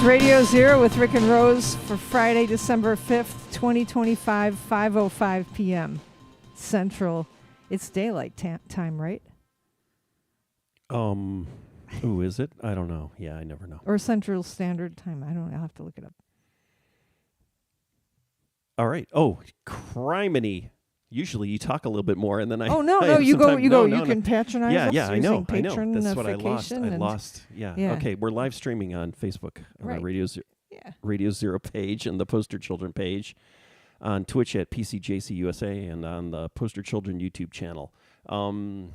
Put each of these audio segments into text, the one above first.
Radio Zero with Rick and Rose for Friday, December 5th, 2025, 5:05 p.m. Central. It's daylight time, right? Who is it? I don't know. Yeah, I never know. Or Central Standard Time. I don't know. I'll have to look it up. All right. Oh, criminy. Usually you talk a little bit more, and then I. Oh no, I no, have you some go, time. you No, go, no, you no. can patronize us Yeah, I know. using That's what I lost. patronification I and- lost. Yeah. Yeah. Okay, we're live streaming on Facebook on Right. our Radio Yeah. Zero page and the Poster Children page, on Twitch at PCJC USA, and on the Poster Children YouTube channel. You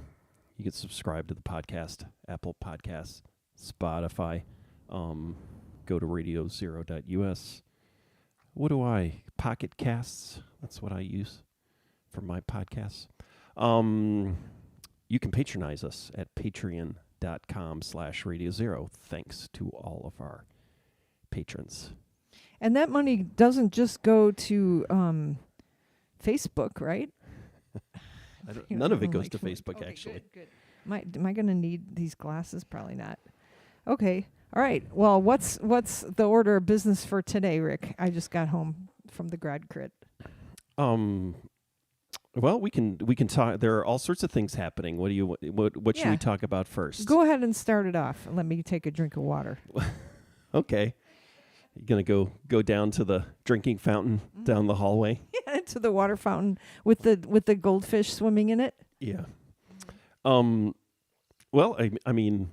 can subscribe to the podcast, Apple Podcasts, Spotify. Go to RadioZero.us. What do I? Pocket Casts. That's what I use for my podcasts. You can patronize us at patreon.com/RadioZero. Thanks to all of our patrons. And that money doesn't just go to Facebook, right? None of it goes to Facebook, Okay, actually. Good. Am I going to need these glasses? Probably not. Okay. All right. Well, what's the order of business for today, Rick? I just got home from the grad crit. Well, we can talk. There are all sorts of things happening. What should Yeah. we talk about first? Go ahead and start it off. Let me take a drink of water. Okay. You're gonna go down to the drinking fountain down the hallway. Yeah, to the water fountain with the goldfish swimming in it. Yeah. Well, I mean,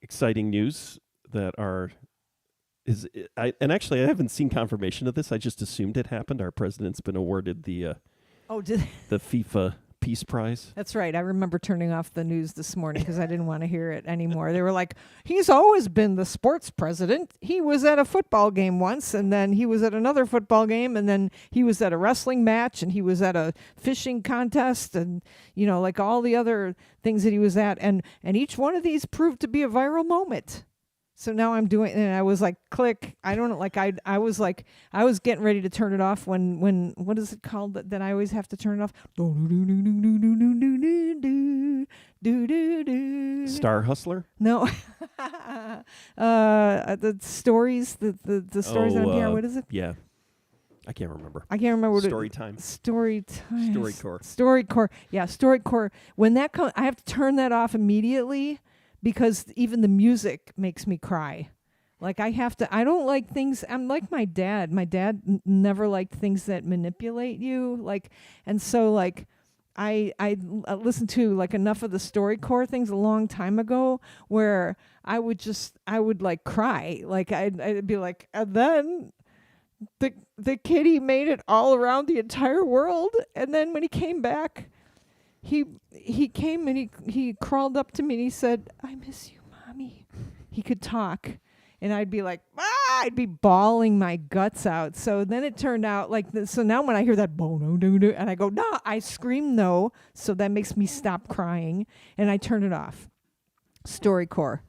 exciting news that actually I haven't seen confirmation of this. I just assumed it happened. Our president's been awarded the the FIFA Peace Prize. That's right. I remember turning off the news this morning because I didn't want to hear it anymore. They were like, he's always been the sports president. He was at a football game once, and then he was at another football game, and then he was at a wrestling match, and he was at a fishing contest, and, like all the other things that he was at. And each one of these proved to be a viral moment. So now I'm doing, and I was like, click. I don't know, like I was getting ready to turn it off when what is it called that I always have to turn it off? Star Hustler? No, the stories, the stories on here. What is it? Yeah, I can't remember. I can't remember what Story time. StoryCorps. Yeah, StoryCorps. When that comes, I have to turn that off immediately. Because even the music makes me cry. Like I don't like things. I'm like my dad. My dad never liked things that manipulate you. And so I listened to enough of the StoryCorps things a long time ago where I would cry. I'd be like, and then the kitty made it all around the entire world. And then when he came back, he came and he crawled up to me and he said, I miss you, Mommy. He could talk. And I'd be like, I'd be bawling my guts out. So then it turned out so now when I hear that, and I go, no, I scream no. So that makes me stop crying. And I turn it off. StoryCorps.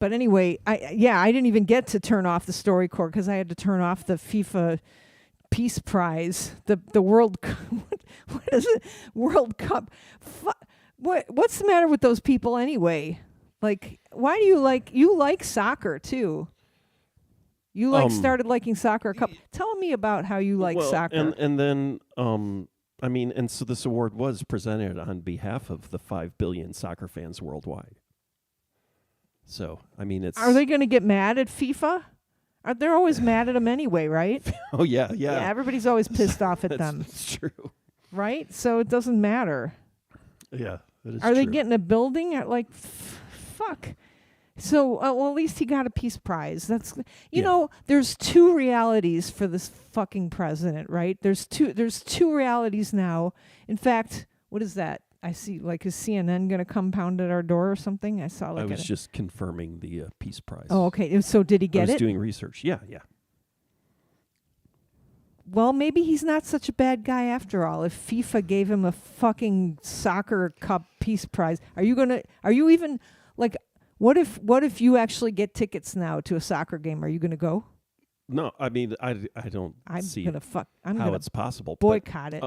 But anyway, I didn't even get to turn off the StoryCorps because I had to turn off the FIFA Peace Prize, the World what is it? World Cup. What's the matter with those people anyway? Why do you like soccer too? You started liking soccer Tell me about how you like soccer. And then and so this award was presented on behalf of the 5 billion soccer fans worldwide. So, Are they going to get mad at FIFA? They're always mad at them anyway, right? Oh, yeah. Yeah, everybody's always pissed off at them. That's true. Right? So it doesn't matter. Yeah, that is Are they getting a building? Fuck. So, at least he got a Peace Prize. That's, there's two realities for this fucking president, right? There's two realities now. In fact, what is that? I see, is CNN going to come pound at our door or something? I saw I was just confirming the Peace Prize. Oh, okay. So did he get it? I was doing research. Yeah. Well, maybe he's not such a bad guy after all. If FIFA gave him a fucking soccer cup Peace Prize, what if you actually get tickets now to a soccer game? Are you going to go? No, I don't see how it's possible. Boycott it.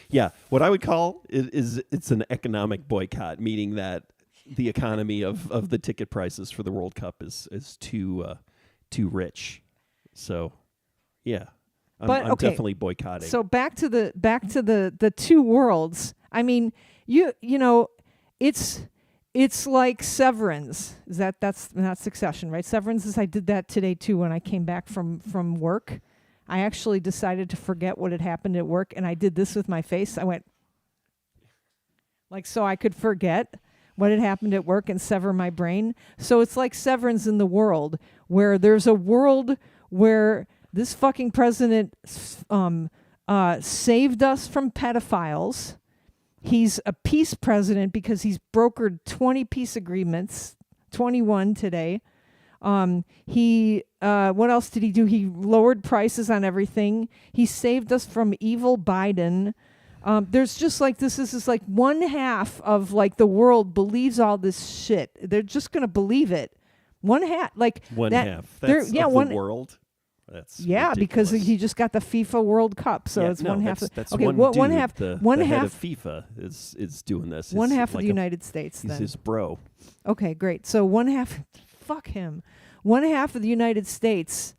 Yeah, what I would call it is it's an economic boycott, meaning that the economy of the ticket prices for the World Cup is too rich. So, yeah, I'm definitely boycotting. So back to the two worlds. I mean, you know, it's like Severance. That's not Succession, right? Severance is I did that today too when I came back from work. I actually decided to forget what had happened at work, and I did this with my face. I went like so I could forget what had happened at work and sever my brain. So it's like Severance in the world, where there's a world where this fucking president saved us from pedophiles. He's a peace president because he's brokered 20 peace agreements, 21 today. He what else did he do? He lowered prices on everything. He saved us from evil Biden. There's just like this is like one half of like the world believes all this shit. They're just gonna believe it. One half, like one that, half. That's yeah, of one the world. That's yeah, ridiculous. because he just got the FIFA World Cup, so it's one half. That's okay, one half. The one head half of FIFA is doing this. One He's half of like the United States. He's then. his bro. Okay, great. So one half. Fuck him. One half of the United States.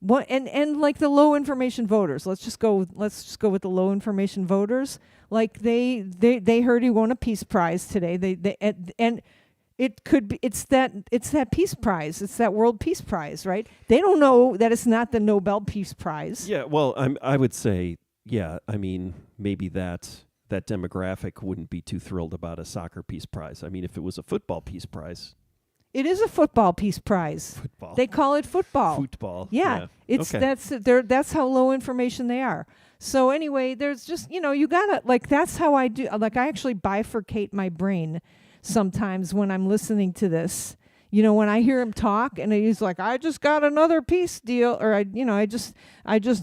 And like the low information voters. Let's just go with the low information voters. Like they heard he won a peace prize today. And it could be it's that peace prize. It's that World Peace Prize, right? They don't know that it's not the Nobel Peace Prize. Yeah, well, I would say, yeah, I mean, maybe that demographic wouldn't be too thrilled about a soccer peace prize. I mean, if it was a football peace prize. It is a football peace prize. Football. They call it football. Football. Yeah. It's okay. That's how low information they are. So anyway, there's just, you gotta, like, that's how I do, like, I actually bifurcate my brain sometimes when I'm listening to this. When I hear him talk and he's like, I just got another peace deal, or I just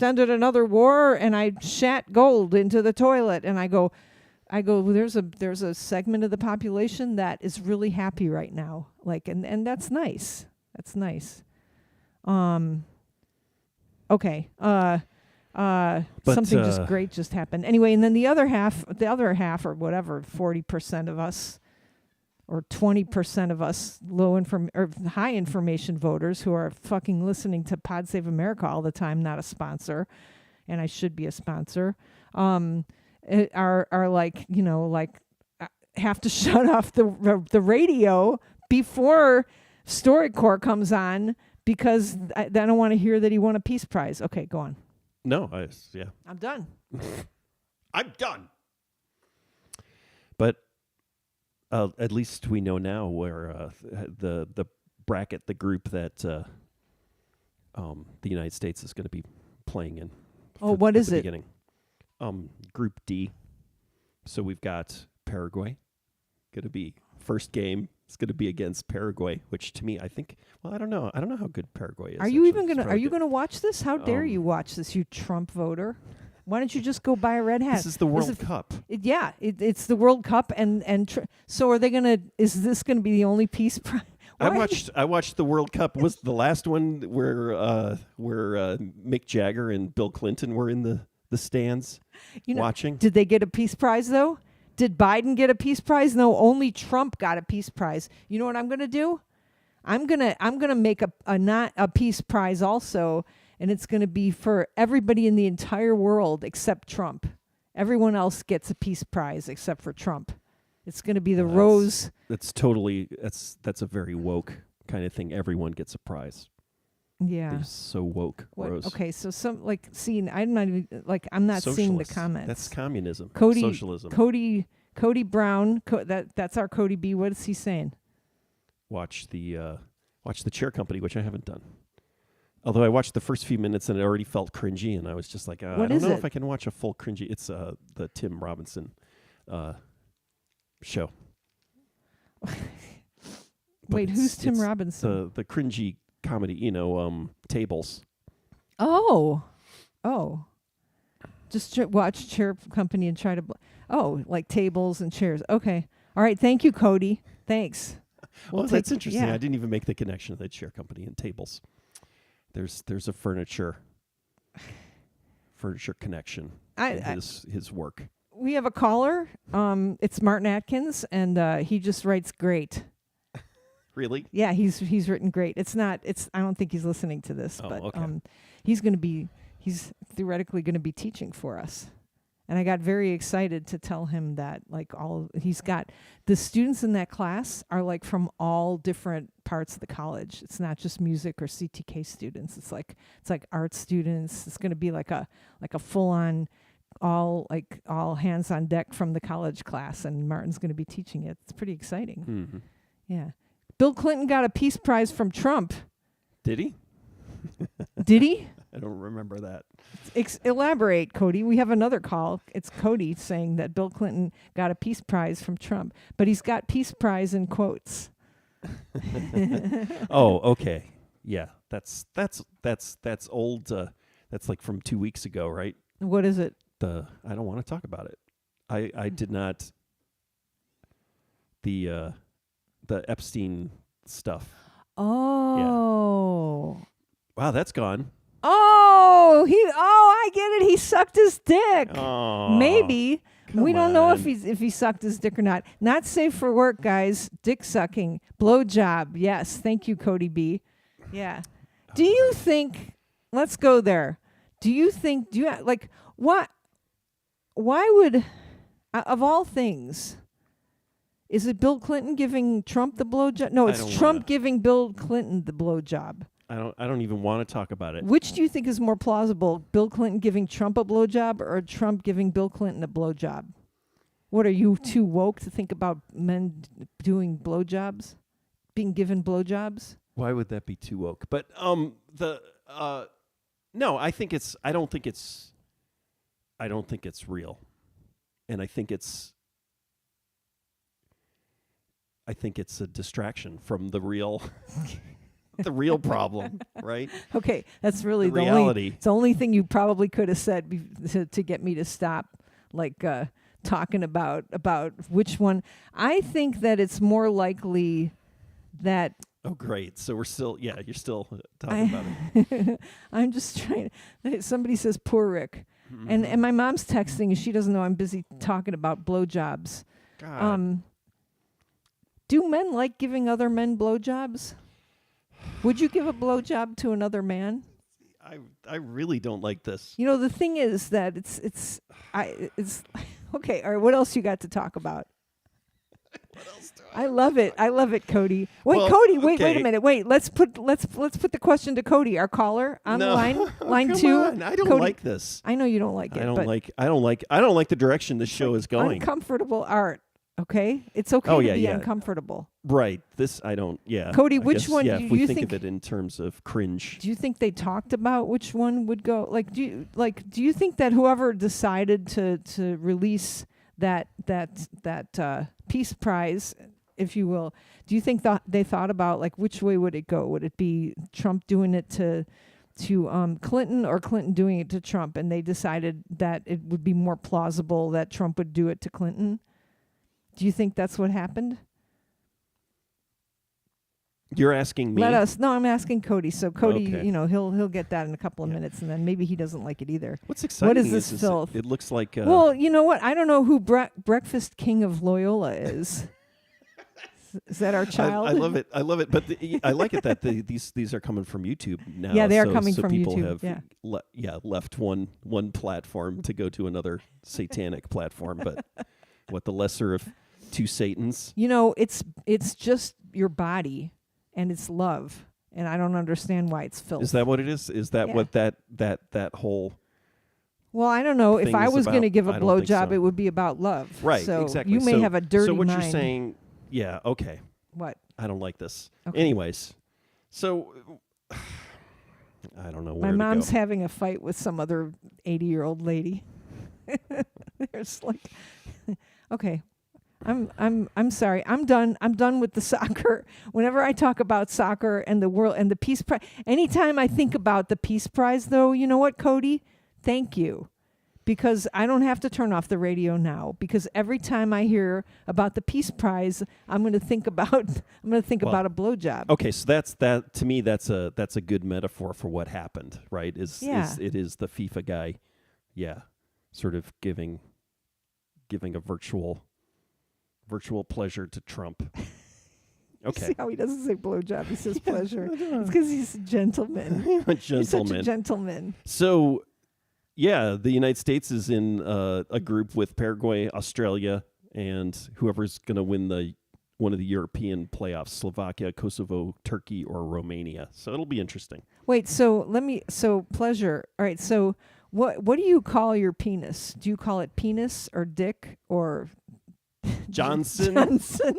ended another war and I shat gold into the toilet, and I go, well, there's a segment of the population that is really happy right now, like, and that's nice. That's nice. Okay. Something just great just happened. Anyway, and then the other half or whatever, 40% of us or 20% of us or high information voters who are fucking listening to Pod Save America all the time, not a sponsor, and I should be a sponsor, are like, have to shut off the radio before StoryCorps comes on because I don't want to hear that he won a peace prize. Okay, go on. No, I'm done. I'm done. But at least we know now where the bracket, the group that the United States is going to be playing in. Oh, what is it? Beginning. Group D. So we've got Paraguay. Going to be first game. It's going to be against Paraguay, which to me, I think. Well, I don't know. I don't know how good Paraguay is. Are you even gonna? Are you gonna watch this? How dare you watch this, you Trump voter? Why don't you just go buy a red hat? This is the World Cup. It's the World Cup, so are they gonna? Is this gonna be the only peace prize? I watched the World Cup. Was the last one where Mick Jagger and Bill Clinton were in the stands watching? Did they get a peace prize though? Did Biden get a peace prize? No, only Trump got a peace prize. You know what I'm gonna do? I'm gonna make a peace prize also, and it's gonna be for everybody in the entire world except Trump. Everyone else gets a peace prize except for Trump. It's gonna be the rose. That's a very woke kind of thing. Everyone gets a prize. Yeah. They're so woke, Rose. Okay, so I'm not even I'm not seeing the comments. That's communism. Socialism. Socialism. Cody Brown. That's our Cody B. What is he saying? Watch the Chair Company, which I haven't done. Although I watched the first few minutes and it already felt cringy, and I was just like, I don't know if I can watch a full cringy. It's the Tim Robinson show. Wait, who's Tim Robinson? The cringy comedy, Tables. Oh. Just watch Chair Company and try to... like tables and chairs. Okay. All right. Thank you, Cody. Thanks. That's interesting. Yeah. I didn't even make the connection of the Chair Company and tables. There's a furniture connection in his work. We have a caller. It's Martin Atkins, and he just writes great. Really? Yeah, he's written great. It's not. It's. I don't think he's listening to this, but okay. he's theoretically going to be teaching for us. And I got very excited to tell him that, like, he's got the students in that class are like from all different parts of the college. It's not just music or CTK students. It's like art students. It's going to be like a full on all hands on deck from the college class, and Martin's going to be teaching it. It's pretty exciting. Mm-hmm. Yeah. Bill Clinton got a peace prize from Trump. Did he? Did he? I don't remember that. Elaborate, Cody. We have another call. It's Cody saying that Bill Clinton got a peace prize from Trump, but he's got peace prize in quotes. Oh, okay. Yeah, that's old. That's like from 2 weeks ago, right? What is it? I don't want to talk about it. I did not. The Epstein stuff. Oh. Yeah. Wow, that's gone. Oh, I get it. He sucked his dick. Oh, maybe. We don't know if on. he sucked his dick or not. Not safe for work, guys. Dick sucking. Blow job. Yes. Thank you, Cody B. Yeah. Do you think, let's go there. Why would, of all things, is it Bill Clinton giving Trump the blowjob? No, it's Trump giving Bill Clinton the blowjob. I don't even want to talk about it. Which do you think is more plausible, Bill Clinton giving Trump a blowjob or Trump giving Bill Clinton a blowjob? What, are you too woke to think about men doing blowjobs, being given blowjobs? Why would that be too woke? But no, I don't think it's real, and I think it's a distraction from the real. The real problem, right? Okay, that's really the reality. It's the only thing you probably could have said to get me to stop, talking about which one. I think that it's more likely that. Oh, great! So you're still talking about it. I'm just trying. Somebody says poor Rick, and my mom's texting, and she doesn't know I'm busy talking about blowjobs. God. Do men like giving other men blowjobs? Would you give a blowjob to another man? I really don't like this. You know, the thing is that it's okay. All right, what else you got to talk about? What else do I love it, Cody. Wait, Well, Cody, wait okay. a minute. Wait, let's put the question to Cody, our caller on the line, line come 2. on. I don't Cody, like this. I know you don't like it. I don't but like the direction this show is going. Uncomfortable art. Okay, it's okay to be uncomfortable. Right. This I don't. Yeah. Cody, I which guess, one Yeah, do if we you think think of it in terms of cringe. Do you think they talked about which one would go? Do you think that whoever decided to release that peace prize, if you will, do you think they thought about which way would it go? Would it be Trump doing it to Clinton or Clinton doing it to Trump? And they decided that it would be more plausible that Trump would do it to Clinton. Do you think that's what happened? You're asking me? No, I'm asking Cody. So Cody, Okay. he'll get that in a couple of minutes, and then maybe he doesn't like it either. What's exciting? What is this filth? It looks like. Well, you know what? I don't know who Breakfast King of Loyola is. Is that our child? I love it. But I like it that these are coming from YouTube now. Yeah, they are so, coming so from people YouTube. have left one platform to go to another satanic platform. But what, the lesser of two Satans? You know, it's just your body. And it's love, and I don't understand why it's filth. Is that what it is? Is that what that whole? Well, I don't know. If I was going to give a blowjob, so. It would be about love. Right. So exactly. You may have a dirty So what mind. you're saying? Yeah. Okay. What? I don't like this. Okay. Anyways, so I don't know where My mom's to go. having a fight with some other 80-year-old lady. There's okay. I'm sorry. I'm done. I'm done with the soccer. Whenever I talk about soccer and the world and the Peace Prize, anytime I think about the Peace Prize, though, you know what, Cody? Thank you, because I don't have to turn off the radio now. Because every time I hear about the Peace Prize, I'm going to think about about a blowjob. Okay, so that to me that's a good metaphor for what happened, right? It is the FIFA guy, sort of giving giving a virtual pleasure to Trump. Okay. See how he doesn't say blowjob, he says pleasure. I don't know. It's because he's a gentleman. A He's such a gentleman. gentleman. So, yeah, the United States is in a group with Paraguay, Australia, and whoever's going to win one of the European playoffs, Slovakia, Kosovo, Turkey, or Romania. So it'll be interesting. Wait, so pleasure. All right, so what do you call your penis? Do you call it penis or dick or Johnson. Johnson?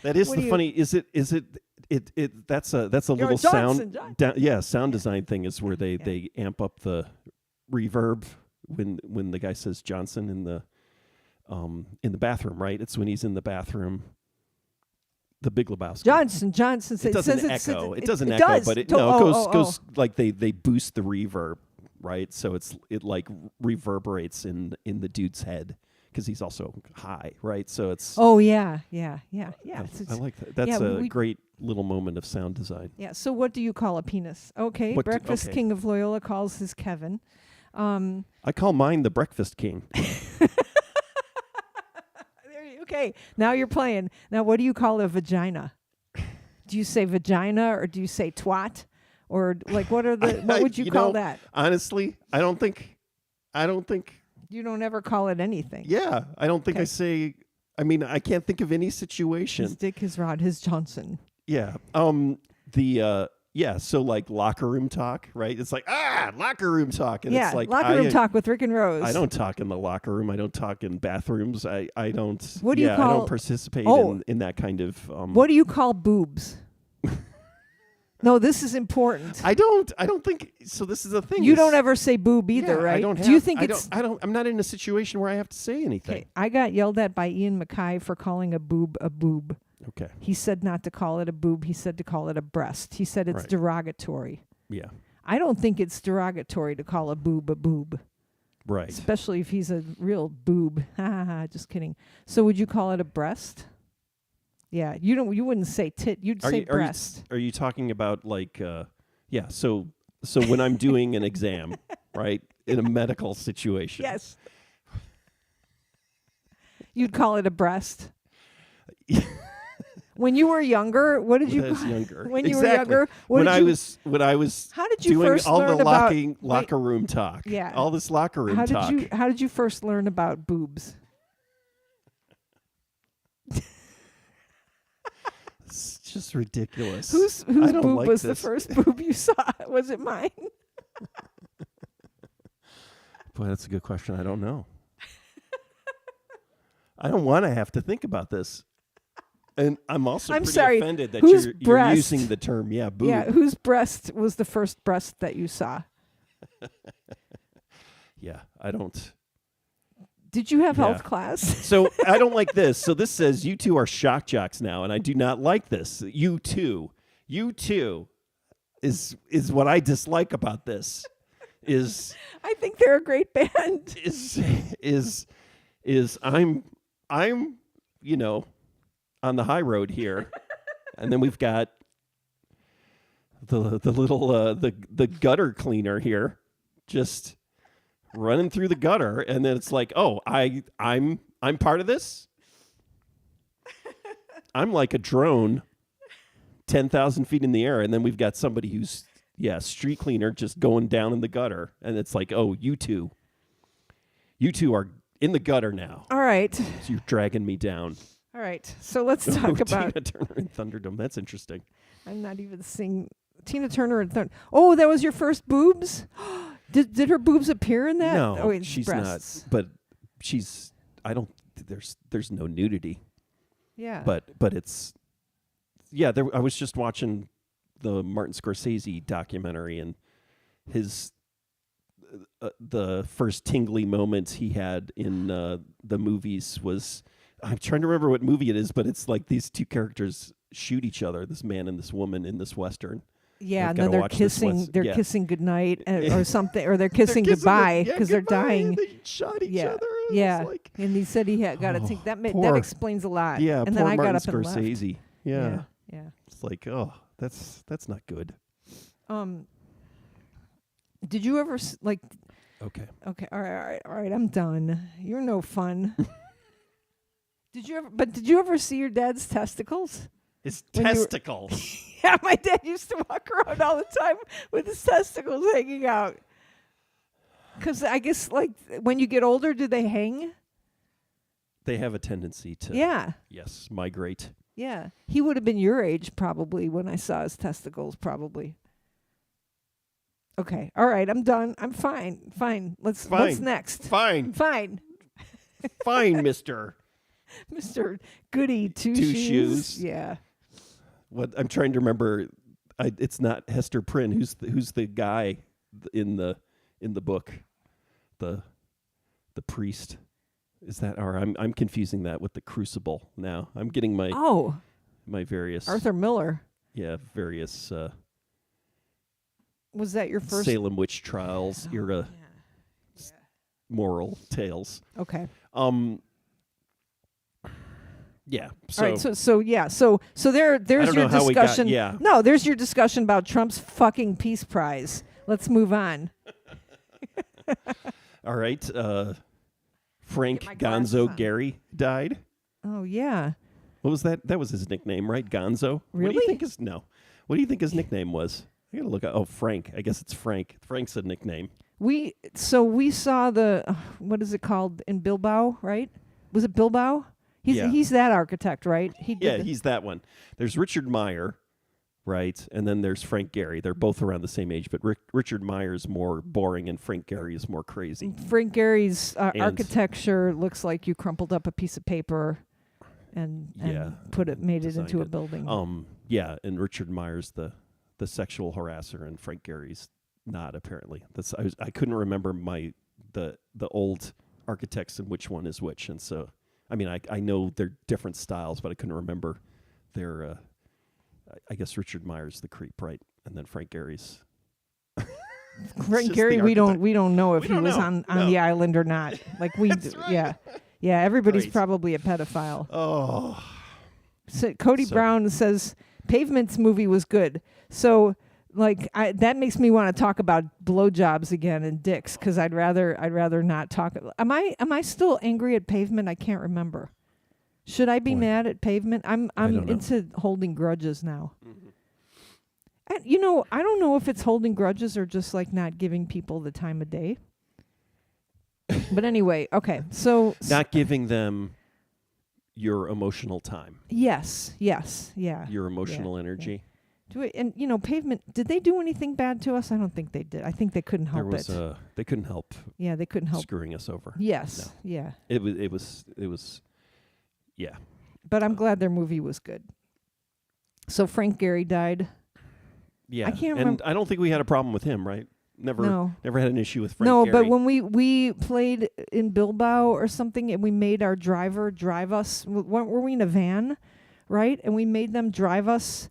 That is What the do you- funny. Is it? That's a You're little a Johnson, sound. Sound design thing is where they amp up the reverb when the guy says Johnson in the bathroom. Right. It's when he's in the bathroom. The Big Lebowski. Johnson. It doesn't says echo. It doesn't it echo, does. but it Oh. goes like they boost the reverb, right? So it like reverberates in the dude's head because he's also high, right? So it's Oh yeah. I like that. That's a great little moment of sound design. Yeah. So what do you call a penis? Okay. Breakfast King of Loyola calls his Kevin. I call mine the Breakfast King. Okay. Now you're playing. Now what do you call a vagina? Do you say vagina or do you say twat? Or like what would you call that? Honestly, I don't think You don't ever call it anything. yeah, I don't think Okay. I say I can't think of any situation. His dick, his rod, his Johnson. Yeah. So like locker room talk, right? It's like, locker room talk. And Yeah, it's like locker room talk with Rick and Rose. I don't talk in the locker room. I don't talk in bathrooms. I don't What do you I call- don't participate Oh. in that kind of What do you call boobs? No, this is important. I don't think so. This is the thing. You is- don't ever say boob either, yeah, right? I don't do you have- think I it's don't I'm not in a situation where I have to say anything. okay? I got yelled at by Ian Mackay for calling a boob a boob. Okay. He said not to call it a boob. He said to call it a breast. He said it's Right. derogatory. Yeah. I don't think it's derogatory to call a boob, Right. especially if he's a real boob. Ha ha ha. Just kidding. So would you call it a breast? Yeah, you wouldn't say tit. You'd say breast. Are you talking about like so when I'm doing an exam, right? In a medical situation. Yes. You'd call it a breast. When you were younger, what did you When I was call younger. When you Exactly. were younger, what when did I you, was how did you doing first all learn the about locker room talk. Yeah. All this locker room how talk. did you first learn about boobs? It's just ridiculous. Whose I don't boob like was the this. first boob you saw? Was it mine? Boy, that's a good question. I don't know. I don't want to have to think about this. And I'm also I'm pretty sorry, offended that whose you're breast? using the term, boob. Yeah, whose breast was the first breast that you saw? Yeah, I don't. Did you have Yeah. health class? So I don't like this. So this says you two are shock jocks now, and I do not like this. You two is what I dislike about this. Is I think they're a great band. I'm on the high road here, and then we've got the little the gutter cleaner here, just running through the gutter, and then it's like, oh, I'm part of this. I'm like a drone, 10,000 feet in the air, and then we've got somebody who's street cleaner just going down in the gutter, and it's like, oh, you two are in the gutter now. All right. So you're dragging me down. All right. So let's talk about Tina Turner and Thunderdome. That's interesting. I'm not even singing Tina Turner and Thunder. Oh, that was your first boobs? Did her boobs appear in that? No, oh, wait, she's breasts. not. But she's. I don't. There's no nudity. Yeah. But it's. Yeah, I was just watching the Martin Scorsese documentary, and his the first tingly moments he had in the movies was. I'm trying to remember what movie it is, but it's like these two characters shoot each other, this man and this woman in this Western. yeah, I've and gotta then they're watch this kissing. once. They're Yeah. kissing goodnight or something, or they're kissing They're goodbye yeah, because they're goodbye, dying. and they shot each Yeah, other. and yeah. it's like, And he said he had got to think that poor- that explains a lot. yeah, and poor then I Martin got up and left. Scorsese. Yeah. Yeah. It's like, oh, that's not good. Did you ever Okay. Okay. All right. I'm done. You're no fun. Did you ever see your dad's testicles? His When you were- testicles. Yeah, my dad used to walk around all the time with his testicles hanging out. Because I guess, like, when you get older, do they hang? They have a tendency to, Yeah. yes, migrate. Yeah. He would have been your age probably when I saw his testicles, probably. Okay. All right. I'm done. I'm fine. Fine. What's next? Fine. Fine. Fine, mister. Mr. Goody Two Shoes. Yeah. What I'm trying to remember, it's not Hester Prynne. Who's the guy in the book, the priest? Is that, or I'm confusing that with the Crucible now. I'm getting my my various Arthur Miller. various Was that your first Salem witch trials era moral tales. Okay. Yeah. All right. So there's your discussion. No, there's your discussion about Trump's fucking peace prize. Let's move on. All right. Frank Get my glasses on. Gonzo Gary died. Oh yeah. What was that? That was his nickname, right? Gonzo. Really? What do you think What do you think his nickname was? I gotta look at. Oh, Frank. I guess it's Frank. Frank's a nickname. We saw the what is it called in Bilbao, right? Was it Bilbao? He's that architect, right? He's that one. There's Richard Meyer, right? And then there's Frank Gehry. They're both around the same age, but Richard Meyer is more boring and Frank Gehry is more crazy. Frank Gehry's architecture looks like you crumpled up a piece of paper and made it into a building. And Richard Meyer's the sexual harasser and Frank Gehry's not, apparently. I couldn't remember the old architects and which one is which, and so I mean I know they're different styles, but I couldn't remember their I guess Richard Meyer's the creep, right? And then Frank Gehry's Frank Gehry, we don't know if he was on the island or not. Like we right. Yeah, everybody's Great. probably a pedophile. Oh. So Cody Brown says Pavement's movie was good. So like that makes me want to talk about blowjobs again and dicks, because I'd rather not talk. Am I still angry at Pavement? I can't remember. Should I be mad at Pavement? I'm into holding grudges now. Mm-hmm. And, I don't know if it's holding grudges or just like not giving people the time of day. But anyway, okay. So not giving them your emotional time. Yes, yeah. Your emotional energy. Yeah. Pavement, did they do anything bad to us? I don't think they did. I think they couldn't help it. They couldn't help. Yeah, they couldn't help screwing us over. Yes. No. Yeah. It was yeah. But I'm glad their movie was good. So Frank Gehry died. Yeah. I can't remember. And I don't think we had a problem with him, right? Never had an issue with Frank No, Gehry. but when we played in Bilbao or something and we made our driver drive us, were we in a van, right? And we made them drive us,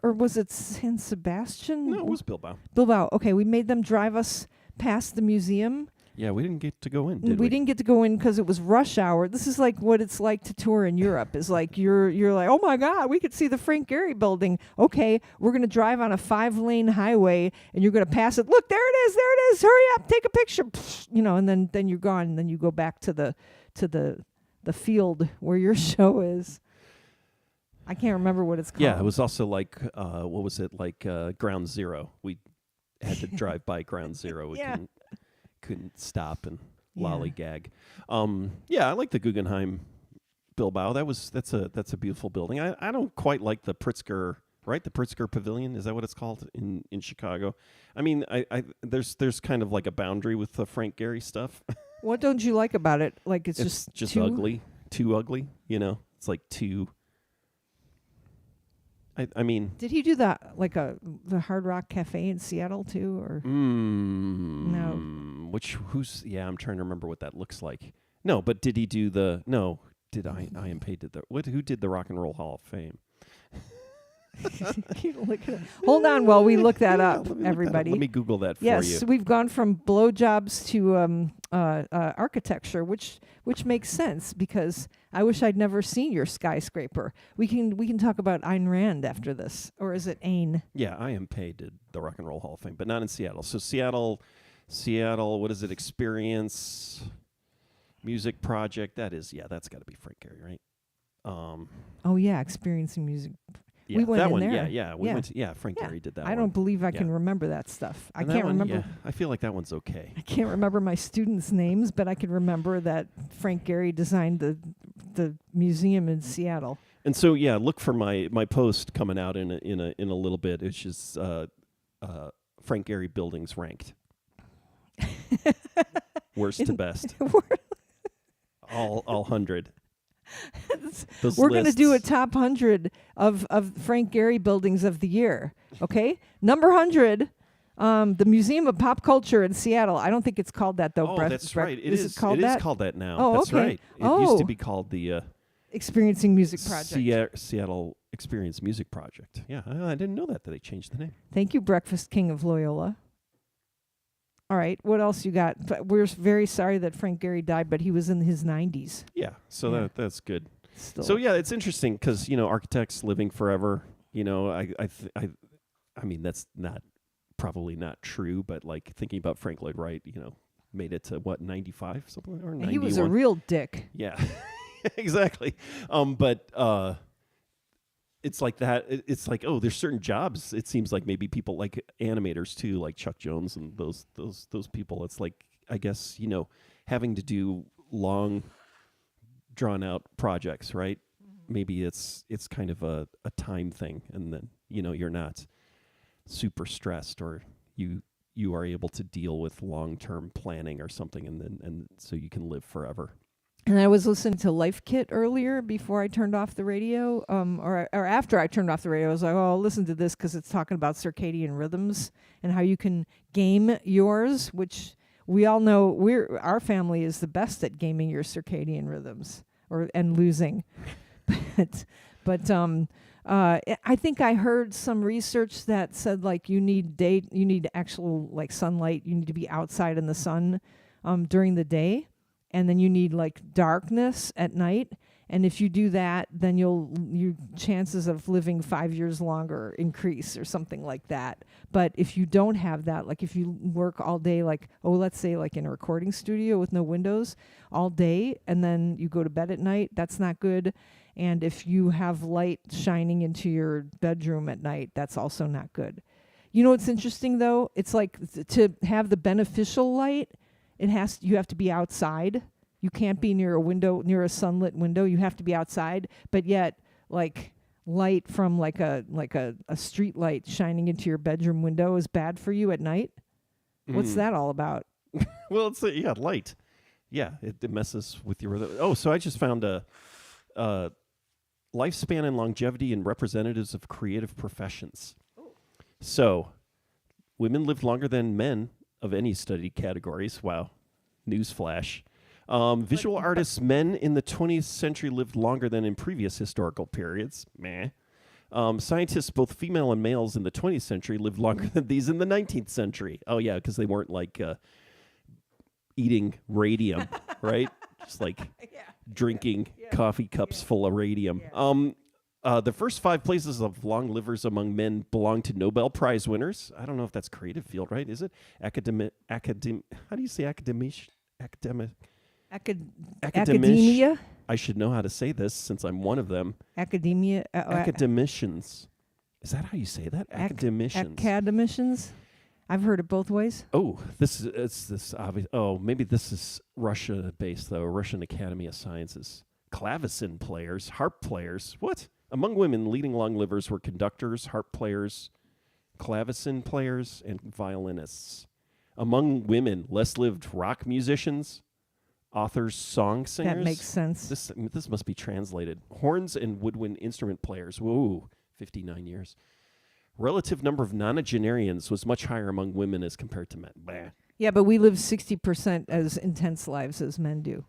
or was it San Sebastian? No, it was Bilbao. Bilbao. Okay, we made them drive us past the museum. Yeah, we didn't get to go in, did we? We didn't get to go in because it was rush hour. This is like what it's like to tour in Europe. Is like you're like, oh my God, we could see the Frank Gehry building. Okay, we're gonna drive on a 5-lane highway and you're gonna pass it. Look, there it is. Hurry up, take a picture. And then you're gone. And then you go back to the field where your show is. I can't remember what it's called. Yeah, it was also like what was it, like Ground Zero? We had to drive by Ground Zero. We couldn't stop and lollygag. I like the Guggenheim Bilbao. That's a beautiful building. I don't quite like the Pritzker, right? The Pritzker Pavilion, is that what it's called in Chicago? I mean, I there's kind of like a boundary with the Frank Gehry stuff. What don't you like about it? Like it's just ugly, too ugly. It's like too. I mean, did he do that like the Hard Rock Cafe in Seattle too, or no? I'm trying to remember what that looks like. No, but did he do the? No, did I am paid to the? Who did the Rock and Roll Hall of Fame? Hold on while we look that up, everybody. Let me Google that for you. Yes, we've gone from blowjobs to architecture, which makes sense because I wish I'd never seen your skyscraper. We can talk about Ayn Rand after this, or is it Ayn? Yeah, I am paid to the Rock and Roll Hall of Fame, but not in Seattle. So Seattle, Seattle, what is it? Experience Music Project. That's got to be Frank Gehry, right? Oh yeah, experiencing music. Yeah, We went that in one. there. Yeah. We Yeah. went. Frank Yeah. Gehry did that. I one. don't believe I Yeah. can remember that stuff. I And that can't one, remember. Yeah, I feel like that one's okay. I can't remember my students' names, but I can remember that Frank Gehry designed the museum in Seattle. And so look for my post coming out in a little bit. It's just Frank Gehry buildings ranked, worst to best, all 100. We're going to do a top 100 of Frank Gehry buildings of the year. Okay, number 100. The Museum of Pop Culture in Seattle. I don't think it's called that though. Oh, that's right. It is called that? It is called that now. Oh, that's okay. right. It used to be called the Experiencing Music Project. Seattle Experience Music Project. Yeah, I didn't know that they changed the name. Thank you, Breakfast King of Loyola. All right, what else you got? We're very sorry that Frank Gehry died, but he was in his 90s. Yeah, so Yeah. that's good. Still. So it's interesting because architects living forever. I mean that's probably not true, but like thinking about Frank Lloyd Wright, made it to what 95 something or 91. He was a real dick. Yeah, exactly. But it's like that. It's like, oh, there's certain jobs. It seems like maybe people like animators too, like Chuck Jones and those people. It's like, I guess, having to do long, drawn out projects, right? Mm-hmm. Maybe it's kind of a time thing, and then you're not super stressed, or you are able to deal with long term planning or something, and so you can live forever. And I was listening to Life Kit earlier before I turned off the radio, or after I turned off the radio. I was like, oh, I'll listen to this because it's talking about circadian rhythms and how you can game yours, which we all know our family is the best at gaming your circadian rhythms and losing. But I think I heard some research that said like you need actual like sunlight. You need to be outside in the sun during the day. And then you need like darkness at night. And if you do that, then your chances of living 5 years longer increase or something like that. But if you don't have that, like if you work all day, like, let's say like in a recording studio with no windows all day, and then you go to bed at night, that's not good. And if you have light shining into your bedroom at night, that's also not good. You know what's interesting though? It's like to have the beneficial light, you have to be outside. You can't be near a sunlit window. You have to be outside. But yet, like light from like a street light shining into your bedroom window is bad for you at night. What's that all about? Well, it's light. Yeah, it messes with your. Oh, so I just found a lifespan and longevity in representatives of creative professions. Oh. So, women lived longer than men of any studied categories. Wow. Newsflash. Visual artists, men in the 20th century lived longer than in previous historical periods. Meh. Scientists, both female and males in the 20th century, lived longer than these in the 19th century. Oh, yeah, because they weren't like eating radium, right? Just like drinking coffee cups full of radium. Yeah. The first 5 places of long livers among men belong to Nobel Prize winners. I don't know if that's creative field, right? Is it? How do you say academic? Academia? I should know how to say this since I'm one of them. Academia? Academicians. Is that how you say that? Academicians. Academicians? I've heard it both ways. Oh, this obvious. Oh, maybe this is Russia-based, though. Russian Academy of Sciences. Clavecin players, harp players. What? Among women, leading long livers were conductors, harp players, clavecin players, and violinists. Among women, less lived rock musicians, authors, song singers. That makes sense. This must be translated. Horns and woodwind instrument players. Whoa, 59 years. Relative number of nonagenarians was much higher among women as compared to men. Bah. Yeah, but we live 60% as intense lives as men do.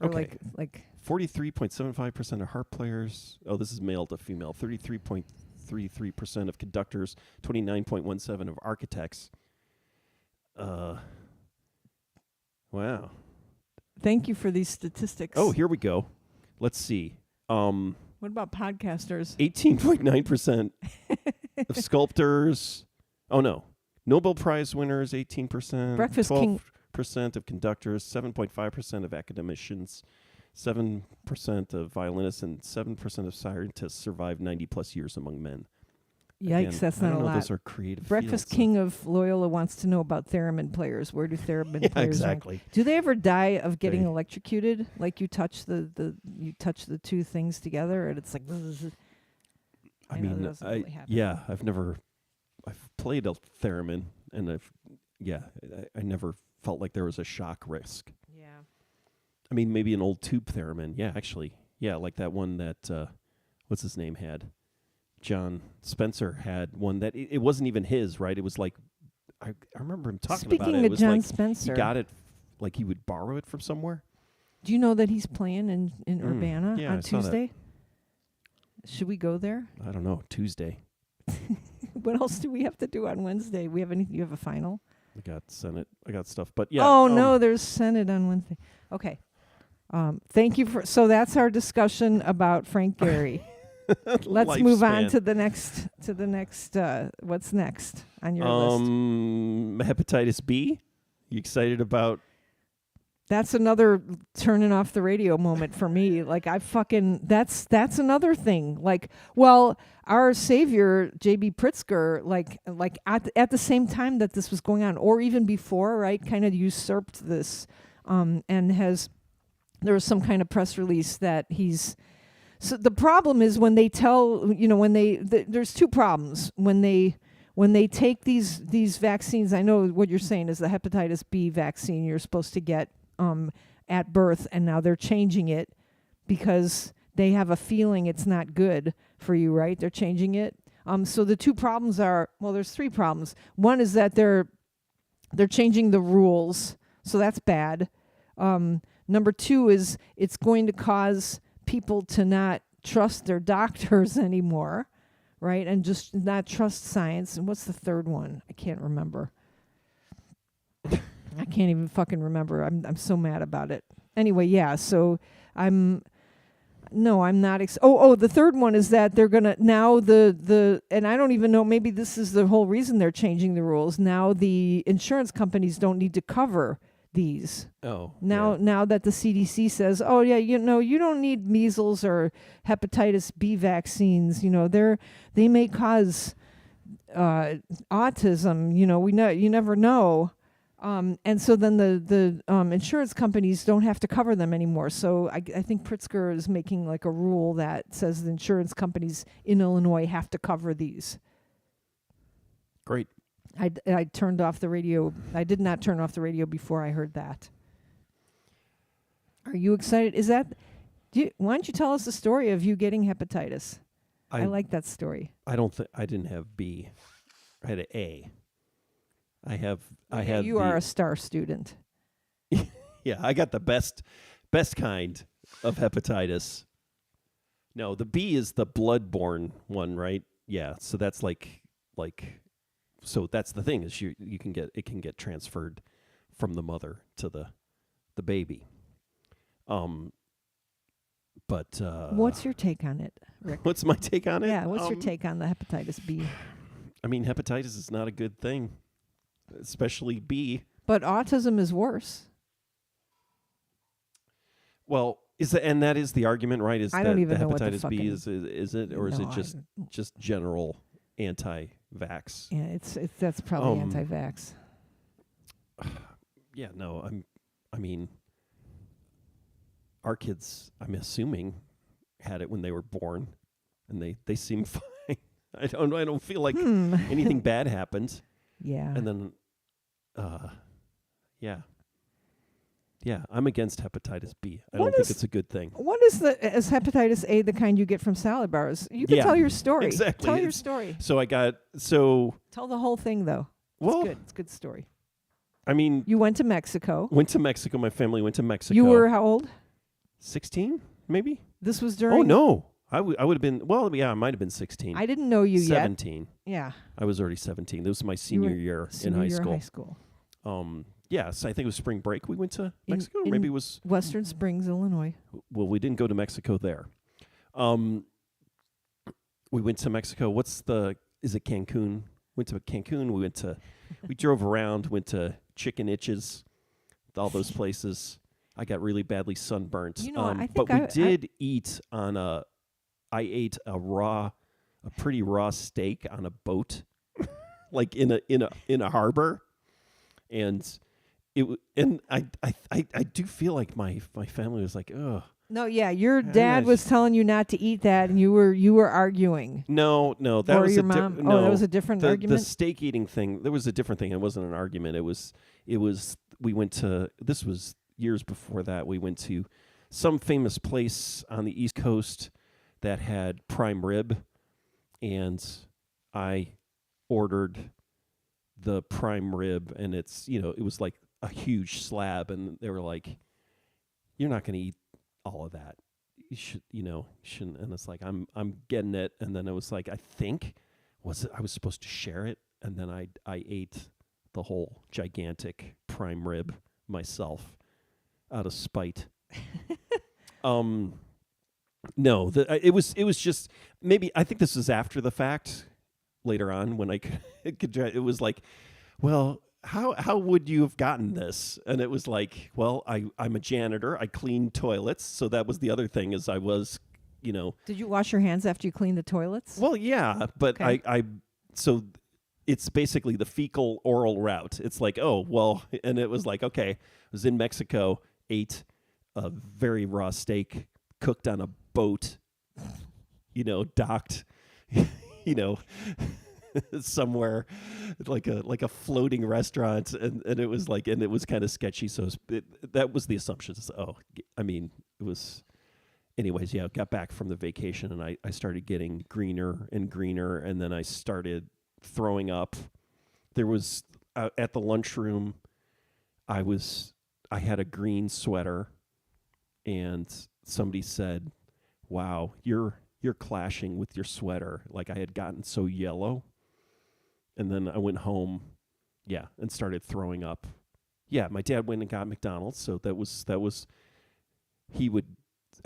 Or okay. like 43.75% of harp players. Oh, this is male to female. 33.33% of conductors. 29.17% of architects. Wow. Thank you for these statistics. Oh, here we go. Let's see. What about podcasters? 18.9% of sculptors. Oh, no. Nobel Prize winners, 18%. Breakfast King. 12% of conductors, 7.5% of academicians, 7% of violinists, and 7% of scientists survive 90-plus years among men. Yikes, Again, that's I not don't a know, lot. Those are creative Breakfast fields. King of Loyola wants to know about theremin players. Where do theremin Yeah, players rank? exactly. Do they ever die of getting They- electrocuted? Like you touch the two things together and it's like. I know mean, that doesn't really happen. yeah, I've played a theremin, and I never felt like there was a shock risk. Yeah. I mean, maybe an old tube theremin. Yeah, actually. Yeah, like that one that, what's his name had? John Spencer had one that, it wasn't even his, right? It was like, I remember him talking about it. Speaking It of was John like Spencer, he got it, like he would borrow it from somewhere. do you know that he's playing in Urbana yeah, I on saw that. Tuesday? Should we go there? I don't know, Tuesday. What else do we have to do on Wednesday? We have you have a final? I got Senate. I got stuff. But yeah. Oh no, there's Senate on Wednesday. Okay. Thank you for. So that's our discussion about Frank Gehry. Let's move on to the next. What's next on your list? Hepatitis B. You excited about? That's another turning off the radio moment for me. Like that's another thing. Like, well, our savior J.B. Pritzker, like at the same time that this was going on, or even before, right, kind of usurped this, and there was some kind of press release that he's. So the problem is when they tell, there's two problems when they take these vaccines. I know what you're saying is the hepatitis B vaccine you're supposed to get at birth, and now they're changing it because they have a feeling it's not good for you, right? They're changing it. So the two problems are, well, there's three problems. One is that they're changing the rules, so that's bad. Number two is it's going to cause people to not trust their doctors anymore, right? And just not trust science. And what's the third one? I can't remember. I can't even fucking remember. I'm so mad about it. Anyway, yeah, so I'm not. The third one is that they're going to now and I don't even know, maybe this is the whole reason they're changing the rules. Now the insurance companies don't need to cover these. Now that the CDC says, oh yeah, you don't need measles or hepatitis B vaccines. They may cause autism. You never know. And so then the insurance companies don't have to cover them anymore. So I think Pritzker is making like a rule that says the insurance companies in Illinois have to cover these. Great. I turned off the radio. I did not turn off the radio before I heard that. Are you excited? Why don't you tell us the story of you getting hepatitis? I like that story. I didn't have B. I had an A. You are a star student. Yeah, I got the best kind of hepatitis. No, the B is the blood-borne one, right? Yeah, so that's so that's the thing is it can get transferred from the mother to the baby. But what's your take on it, Rick? What's my take on it? Yeah, what's your take on the hepatitis B? I mean, hepatitis is not a good thing, especially B. But autism is worse. Well, that is the argument, right? Is I that don't even the know what the hepatitis B fucking- is it, or is it just general anti-vax? Yeah, that's probably anti-vax. Yeah, no, I mean, our kids, I'm assuming, had it when they were born, and they seem fine. I don't feel like anything bad happened. Yeah. And then, yeah, I'm against hepatitis B. I don't think it's a good thing. What is hepatitis A, the kind you get from salad bars? You can tell your story. Exactly. Tell your story. Tell the whole thing though. Well, it's good. It's a good story. I mean, you went to Mexico. My family went to Mexico. You were how old? 16, maybe. This was during. Oh no, I would have been. Well, yeah, I might have been 16. I didn't know you 17. Yeah. I was already 17. This was my senior year in high school. High school. Yes, I think it was spring break. We went to Mexico. Maybe it was Western Springs, Illinois. Well, we didn't go to Mexico there. We went to Mexico. Is it Cancun? Went to Cancun. We went to we drove around, went to Chicken Itches, all those places. I got really badly sunburnt. You know, I think but we did eat on I ate a pretty raw steak on a boat, like in a harbor, and I do feel like my family was like, ugh. No, yeah, your dad was telling you not to eat that, and you were arguing. No, that or was your mom. No, that was a different argument. The steak eating thing. There was a different thing. It wasn't an argument. It was. We went to. This was years before that. We went to some famous place on the East Coast that had prime rib, and I ordered the prime rib, and it was like a huge slab, and they were like, "You're not going to eat all of that. You shouldn't." And it's like I'm getting it, and then it was like I was supposed to share it, and then I ate the whole gigantic prime rib myself out of spite. No, it was just maybe I think this was after the fact. Later on, when I could, it was like, well, how would you have gotten this? And it was like, well, I'm a janitor. I clean toilets, so that was the other thing. Is I was, Did you wash your hands after you cleaned the toilets? Well, yeah, but Okay. So it's basically the fecal oral route. It's like, oh well, and it was like, okay, I was in Mexico, ate a very raw steak cooked on a boat, docked. Somewhere like a floating restaurant, and it was like, and it was kind of sketchy. So that was the assumption. It was, anyways. Yeah, got back from the vacation, and I started getting greener and greener, and then I started throwing up. There was at the lunchroom, I had a green sweater, and somebody said, "Wow, you're clashing with your sweater." Like I had gotten so yellow. And then I went home, and started throwing up. Yeah, my dad went and got McDonald's, so that was he would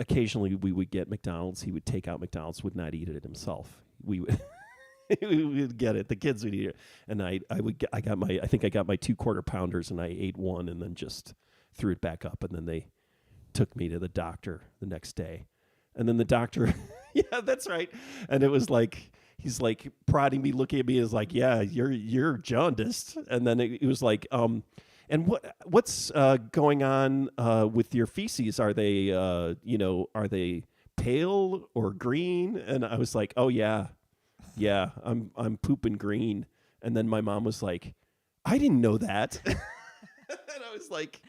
occasionally we would get McDonald's, he would take out McDonald's, would not eat it himself. We would we would get it. The kids would eat it. And I got my 2 quarter pounders, and I ate one and then just threw it back up, and then they took me to the doctor the next day. And then the doctor, yeah, that's right. And it was like, he's like prodding me, looking at me, is like, yeah, you're jaundiced. And then it was like, and what's going on with your feces? Are they are they pale or green? And I was like, oh yeah, I'm pooping green. And then my mom was like, I didn't know that. And I was like,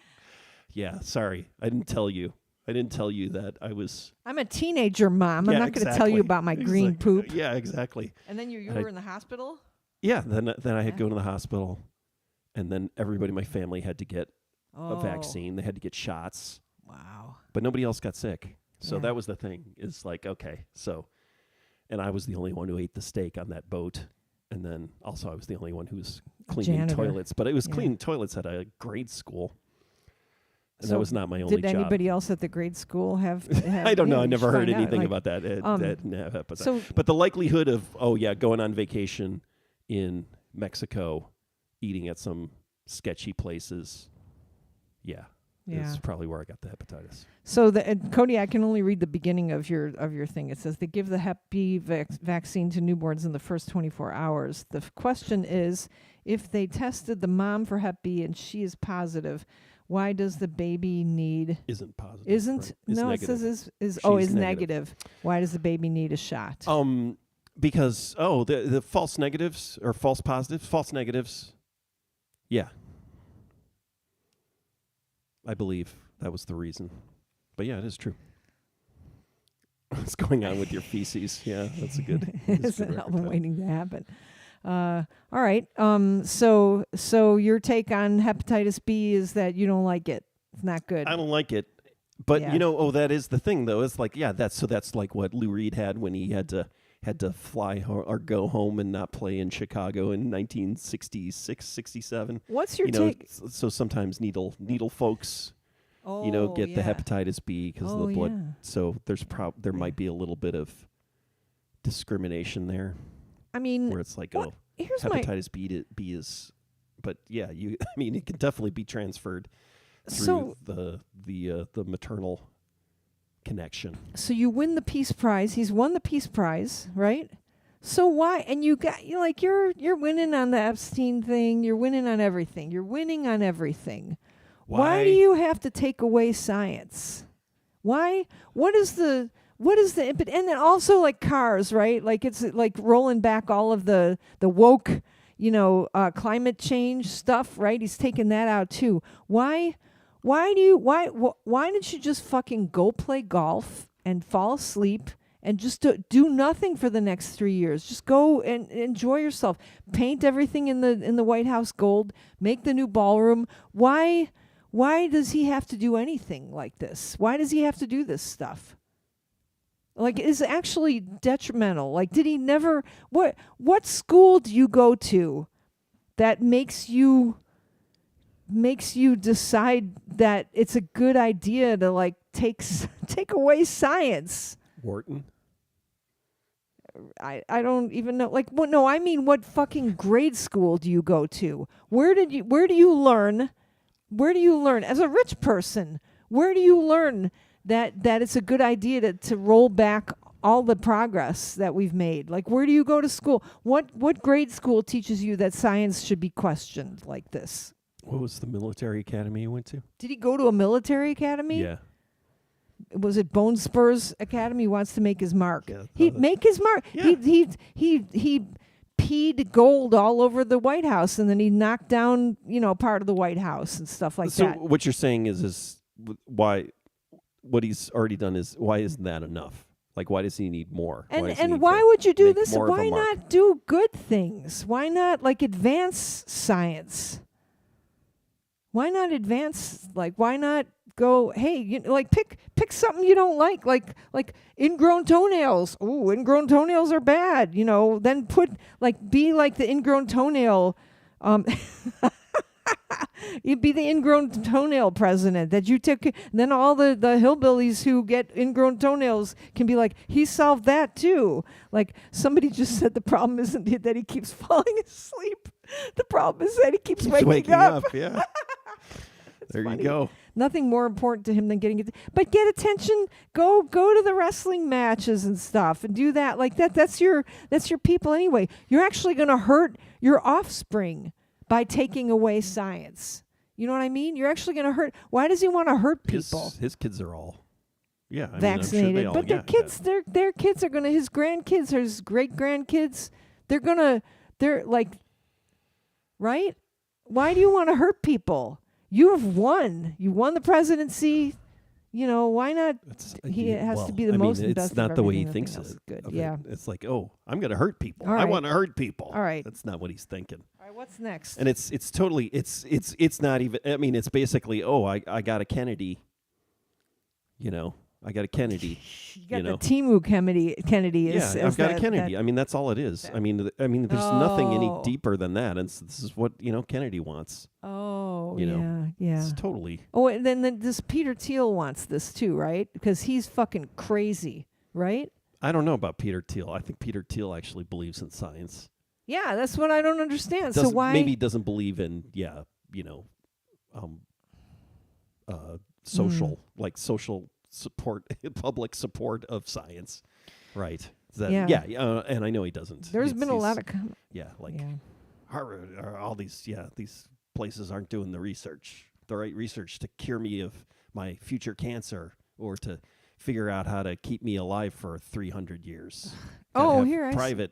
yeah, sorry, I didn't tell you that I was. I'm a teenager, Mom. I'm not going to tell you about my green poop. Yeah, exactly. And then you were in the hospital? Yeah, then I had to go to the hospital, and then everybody in my family had to get a vaccine. They had to get shots. Wow. But nobody else got sick. So that was the thing. It's like, okay, so, and I was the only one who ate the steak on that boat. And then also I was the only one who was cleaning toilets. But it was cleaning toilets at a grade school. And that was not my only job. Did anybody else at the grade school have I don't know. I never heard anything about that. But the likelihood of, going on vacation in Mexico, eating at some sketchy places, is probably where I got the hepatitis. So, Cody, I can only read the beginning of your thing. It says they give the Hep B vaccine to newborns in the first 24 hours. The question is, if they tested the mom for Hep B and she is positive, why does the baby need? Isn't positive. Isn't right? no? Negative. It says is negative. Why does the baby need a shot? Because the false negatives or false positives, false negatives. Yeah, I believe that was the reason. But yeah, it is true. What's going on with your feces? Yeah, that's a good. I've been waiting to happen. All right. So your take on hepatitis B is that you don't like it. It's not good. I don't like it. But that is the thing though. It's like, that's like what Lou Reed had when he had to fly or go home and not play in Chicago in 1966, 67. What's your take? So sometimes needle folks, get the hepatitis B because of the blood. Yeah. So there might be a little bit of discrimination there. I mean, where it's like, hepatitis B is but yeah, I mean, it can definitely be transferred So through the maternal connection. so you win the Peace Prize. He's won the Peace Prize, right? So why? And you're winning on the Epstein thing. You're winning on everything. You're winning on everything. Why do you have to take away science? Why? What is the but and then also like cars, right? Like it's like rolling back all of the woke, climate change stuff, right? He's taking that out too. Why didn't you just fucking go play golf and fall asleep and just do nothing for the next 3 years? Just go and enjoy yourself. Paint everything in the White House gold. Make the new ballroom. Why does he have to do anything like this? Why does he have to do this stuff? Like, it's actually detrimental. Like, did he never? What school do you go to that makes you decide that it's a good idea to like take away science? Wharton. I don't even know. Like, what? No, I mean, what fucking grade school do you go to? Where do you learn? Where do you learn as a rich person? Where do you learn that it's a good idea to roll back all the progress that we've made? Like, where do you go to school? What grade school teaches you that science should be questioned like this? What was the military academy you went to? Did he go to a military academy? Yeah. Was it Bone Spurs Academy? He wants to make his mark. Yeah, He'd make his mark. Yeah. He peed gold all over the White House, and then he knocked down, part of the White House and stuff like so that. What you're saying is why what he's already done is why isn't that enough? Like, why does he need more? And why would you do this? Why Why not do good things? Why not like advance science? Why not advance? Like, why not go? Hey, pick something you don't like ingrown toenails. Ooh, ingrown toenails are bad. Then be like the ingrown toenail. You'd be the ingrown toenail president that you took. Then all the hillbillies who get ingrown toenails can be like, he solved that too. Like, somebody just said the problem isn't that he keeps falling asleep. The problem is that he keeps waking up. Yeah. There funny. You go. Nothing more important to him than getting it. But get attention. Go to the wrestling matches and stuff and do that. Like that. That's your people anyway. You're actually going to hurt your offspring by taking away science. You know what I mean? You're actually going to hurt. Why does he want to hurt people? His kids are all, vaccinated. I'm sure but their kids, their kids are going to, his grandkids, his great grandkids, they're like, right? Why do you want to hurt people? You've won. You won the presidency. Why not? He has to be the most and best. It's not the way he thinks of it. Good. Yeah. It's like, oh, I'm going to hurt people. All right. I want to hurt people. All right. That's not what he's thinking. All right. What's next? And it's totally, it's not even, I mean, it's basically, oh, I got a Kennedy. I got a Kennedy. You got the Timu Kennedy. I've got a Kennedy. I mean, that's all it is. I mean, there's nothing any deeper than that. And this is what Kennedy wants. Oh, yeah. It's totally. Oh, and then this Peter Thiel wants this too, right? Because he's fucking crazy, right? I don't know about Peter Thiel. I think Peter Thiel actually believes in science. Yeah, that's what I don't understand. So why? Maybe he doesn't believe in social support, public support of science, right? And I know he doesn't. There's been a lot of Harvard, or all these places aren't doing the right research to cure me of my future cancer or to figure out how to keep me alive for 300 years. Private.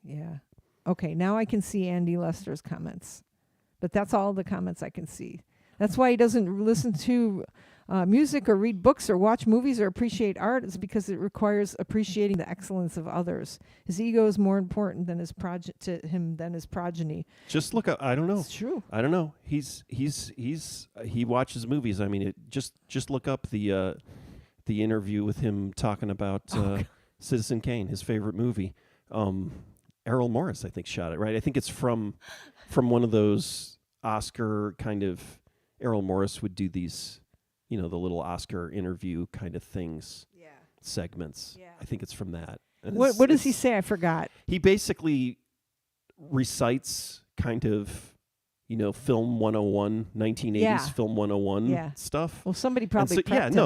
Yeah. Okay, now I can see Andy Lester's comments, but that's all the comments I can see. That's why he doesn't listen to music or read books or watch movies or appreciate art. It's because it requires appreciating the excellence of others. His ego is more important than to him than his progeny. Just look up. I don't know. It's true. I don't know. He watches movies. I mean, just look up the interview with him talking about Citizen Kane, his favorite movie. Errol Morris, I think, shot it, right? I think it's from one of those Oscar kind of. Errol Morris would do these, the little Oscar interview kind of things, segments. Yeah. I think it's from that. And what does he say? I forgot. He basically recites kind of Film 101, 1980s Yeah. Film 101 Yeah. stuff. Well, somebody And probably so, prepped him.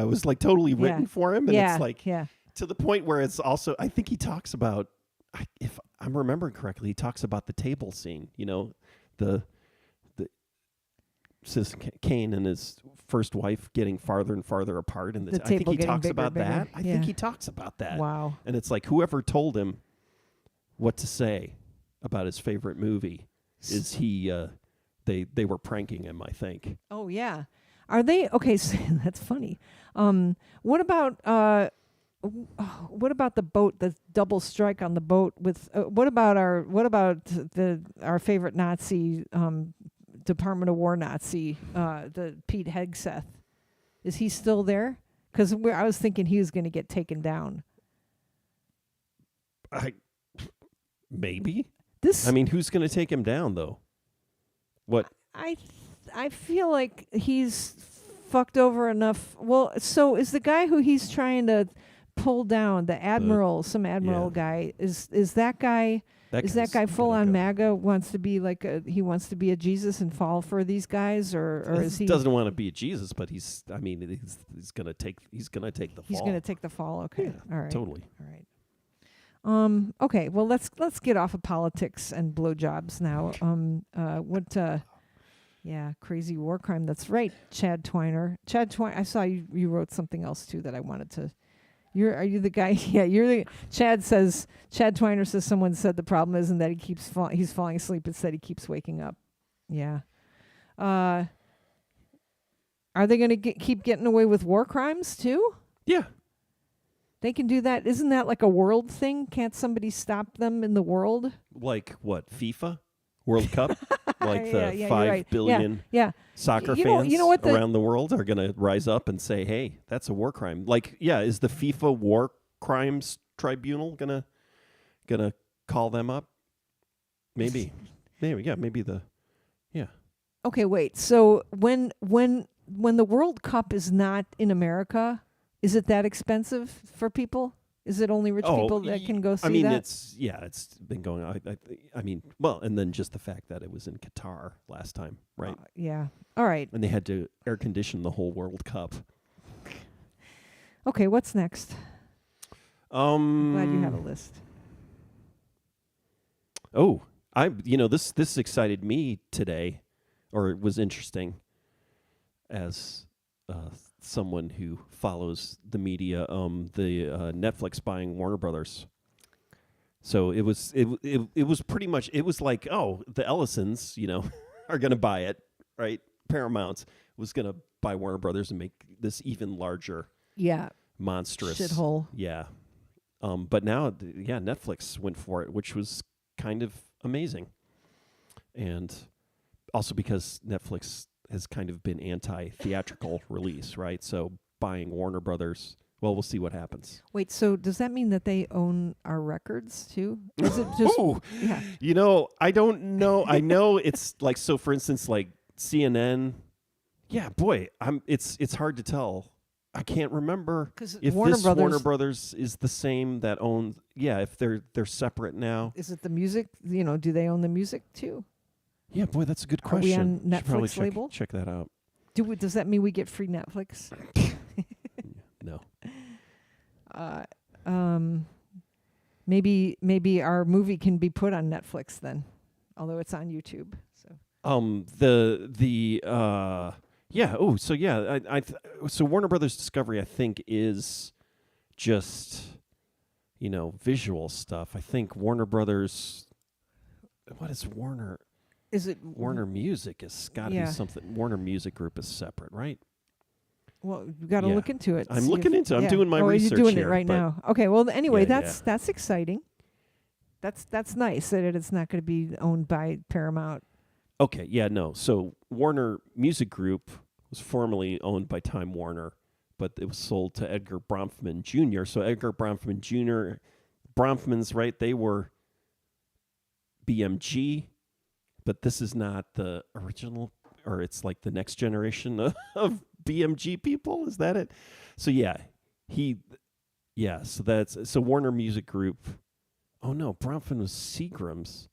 it was like totally written for him, and Yeah. it's like Yeah. to the point where it's also, I think he talks about, if I'm remembering correctly, he talks about the table scene. The Citizen Kane and his first wife getting farther and farther apart, and The I think table he getting talks bigger about and bigger. that. I Yeah. think he talks about that. Wow. And it's like whoever told him what to say about his favorite movie is they were pranking him, I think. Oh yeah. Are they okay? So that's funny. What about the boat? The double strike on the boat with. What about our favorite Nazi, Department of War Nazi, the Pete Hegseth? Is he still there? Because I was thinking he was going to get taken down. Maybe. This. Who's going to take him down though? What? I feel like he's fucked over enough. Well, so is the guy who he's trying to pull down, the admiral, some admiral guy, is that guy? Is that guy full on MAGA? Wants to be like he wants to be a Jesus and fall for these guys, or is he doesn't want to be a Jesus? But he's gonna take the fall. He's gonna take the fall. Okay, Yeah, all right, totally. all right. Okay, well let's get off of politics and blowjobs now. Crazy war crime. That's right, Chad Twiner. I saw you wrote something else too that I wanted to. Are you the guy? Yeah, you're the. Chad Twiner says someone said the problem isn't that he's falling asleep. It's that he keeps waking up. Yeah. Are they going to keep getting away with war crimes too? Yeah. They can do that. Isn't that like a world thing? Can't somebody stop them in the world? Like what? FIFA? World Cup? Like the yeah, 5 right. billion Yeah. soccer fans around the world are going to rise up and say, hey, that's a war crime. Like, yeah, is the FIFA War Crimes Tribunal going to call them up? Maybe. Maybe yeah. Okay, wait. So when the World Cup is not in America, is it that expensive for people? Is it only rich people that can go see that? It's been going on. And then just the fact that it was in Qatar last time, right? Yeah. All right. And they had to air condition the whole World Cup. Okay, what's next? I'm glad you have a list. Oh, this excited me today, or it was interesting as someone who follows the media, the Netflix buying Warner Brothers. So it was pretty much, it was like, oh, the Ellisons, are going to buy it, right? Paramount was going to buy Warner Brothers and make this even larger, monstrous shithole. Yeah. But now, Netflix went for it, which was kind of amazing. And also because Netflix has kind of been anti-theatrical release, right? So buying Warner Brothers, well, we'll see what happens. Wait, so does that mean that they own our records too? Is it just I don't know. I know it's like, so for instance, like CNN, it's hard to tell. I can't remember if Warner Brothers is the same that owns, if they're separate now. Is it the music? Do they own the music too? Yeah, boy, that's a good question. Are we on Netflix label? Check that out. Does that mean we get free Netflix? No. Maybe our movie can be put on Netflix then, although it's on YouTube. So. So Warner Brothers Discovery, I think, is just, visual stuff. I think Warner Brothers. What is Warner? Is it Warner Music? Has got to be something. Warner Music Group is separate, right? Well, you got to look into it. I'm looking into. I'm doing my research. You're doing here, it right now. Okay. Well, anyway, that's exciting. That's nice that it's not going to be owned by Paramount. Okay. Yeah. No. So Warner Music Group was formerly owned by Time Warner, but it was sold to Edgar Bronfman Jr. So Edgar Bronfman Jr. Bronfman's right. They were BMG. But this is not the original, or it's like the next generation of BMG people. Is that it? So so Warner Music Group. Oh no, Bronfman was Seagram's.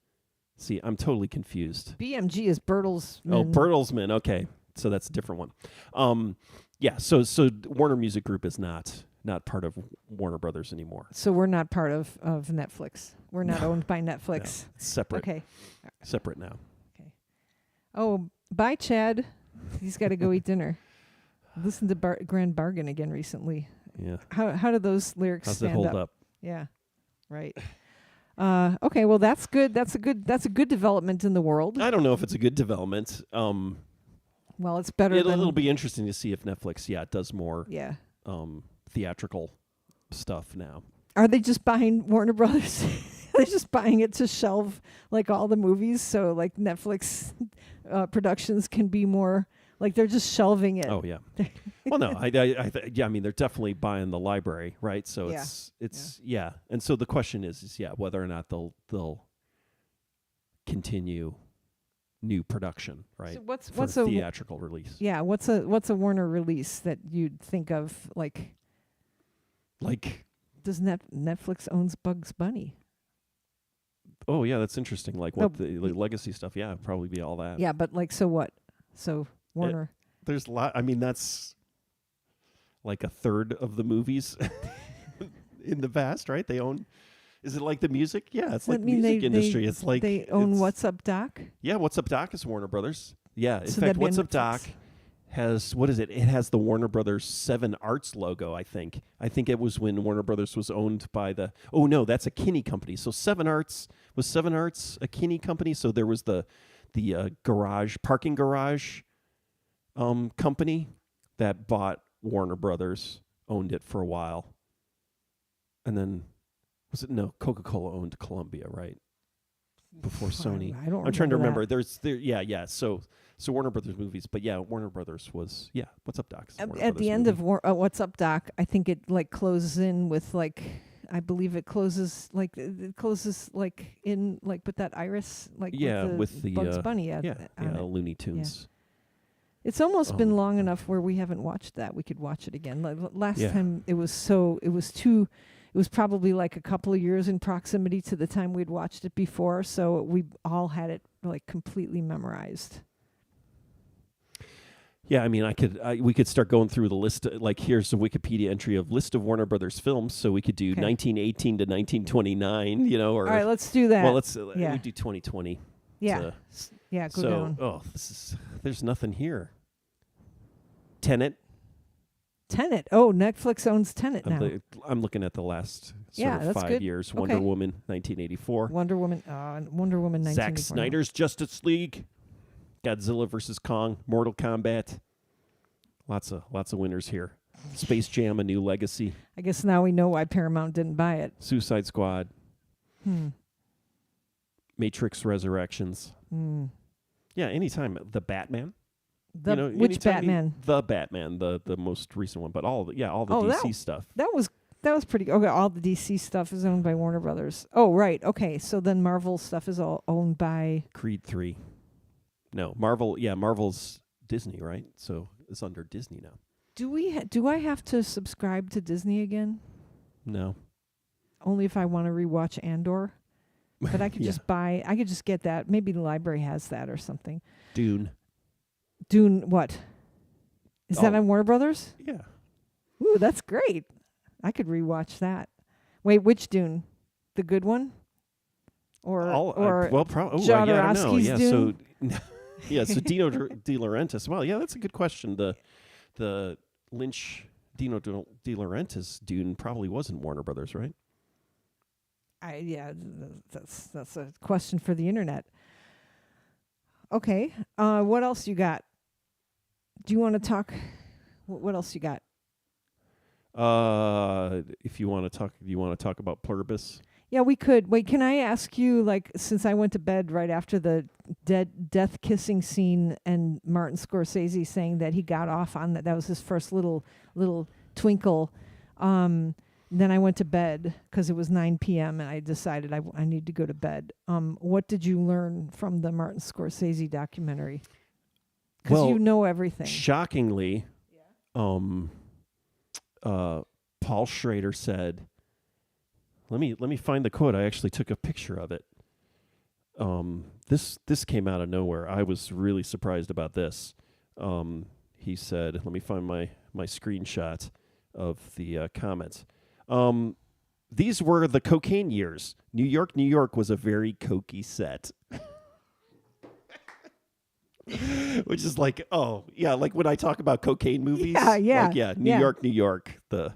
See, I'm totally confused. BMG is Bertelsmann. Oh, Bertelsmann. Okay, so that's a different one. Yeah. So Warner Music Group is not part of Warner Brothers anymore. So we're not part of Netflix. We're not owned by Netflix. No, it's separate. Okay. Separate now. Okay. Oh, bye, Chad. He's got to go eat dinner. Listen to Grand Bargain again recently. Yeah. How do those lyrics How's stand it hold up? Yeah. Right. Okay, well that's good. That's a good development in the world. I don't know if it's a good development. Well, it's better than it'll be interesting to see if Netflix does more Yeah. Theatrical stuff now. Are they just buying Warner Brothers? They're just buying it to shelve like all the movies, so like Netflix productions can be more like they're just shelving it. Oh yeah. Well, no, I mean they're definitely buying the library, right? So it's and so the question is whether or not they'll continue new production, right? So what's for a theatrical release? Yeah, what's a Warner release that you'd think of like does Netflix owns Bugs Bunny? Oh yeah, that's interesting. Like what the legacy stuff? Yeah, it'd probably be all that. Yeah, but like so what? So Warner. There's a lot. I mean, that's like a third of the movies in the past, right? They own. Is it like the music? Yeah, it's like the music industry. It's like they own What's Up Doc. Yeah, What's Up Doc is Warner Brothers. Yeah, in So fact, that'd be What's on Up Doc has what is it? It has the Warner Brothers 7 Arts logo. I think it was when Warner Brothers was owned by the. Oh no, that's a Kinney company. So 7 Arts a Kinney company. So there was the parking garage company that bought Warner Brothers, owned it for a while, and then Coca-Cola owned Columbia, right? Before Sony. I'm trying to remember. So Warner Brothers movies, but Warner Brothers was What's Up Doc? At the end of What's Up Doc, I think it like closes in with like I believe it closes like in like with that iris like with the Bugs Bunny Looney Tunes. Yeah. It's almost been long enough where we haven't watched that. We could watch it again. Like, last time it was probably like a couple of years in proximity to the time we'd watched it before, so we all had it like completely memorized. Yeah, I mean, we could start going through the list. Like, here's a Wikipedia entry of list of Warner Brothers films. So we could do 1918 to 1929. Or all right, let's do that. Well, we do 2020. Yeah, go down. Oh, there's nothing here. Tenet. Oh, Netflix owns Tenet now. I'm looking at the last sort of 5 years. Wonder Woman, 1984. Wonder Woman, 1984. Zack Snyder's Justice League. Godzilla vs. Kong, Mortal Kombat. Lots of winners here. Space Jam: A New Legacy. I guess now we know why Paramount didn't buy it. Suicide Squad. Matrix Resurrections. Yeah, anytime. The Batman. Which Batman? The Batman, the most recent one, but all the DC stuff. That was pretty okay. All the DC stuff is owned by Warner Brothers. Oh, right. Okay, so then Marvel stuff is all owned by Creed 3. No, Marvel. Yeah, Marvel's Disney, right? So it's under Disney now. Do I have to subscribe to Disney again? No. Only if I want to rewatch Andor. But I could I could just get that. Maybe the library has that or something. Dune, what? Is that on Warner Brothers? Yeah. Ooh, that's great. I could rewatch that. Wait, which Dune? The good one? Or Jodorowsky's Dune? So Dino De Laurentiis. Well, that's a good question. The Lynch Dino De Laurentiis Dune probably wasn't Warner Brothers, right? That's a question for the internet. Okay. What else you got? Do you want to talk? What else you got? If you want to talk about Pluribus? Yeah, we could. Wait, can I ask you, like, since I went to bed right after the death kissing scene and Martin Scorsese saying that he got off on that was his first little twinkle. Then I went to bed because it was 9 p.m. and I decided I need to go to bed. What did you learn from the Martin Scorsese documentary? Because you know everything. Shockingly, Paul Schrader said, let me find the quote. I actually took a picture of it. this came out of nowhere. I was really surprised about this. He said, let me find my screenshot of the comments. These were the cocaine years. New York was a very cokey set. Which is like, oh, yeah, like when I talk about cocaine movies. Yeah. Like, yeah, New York, the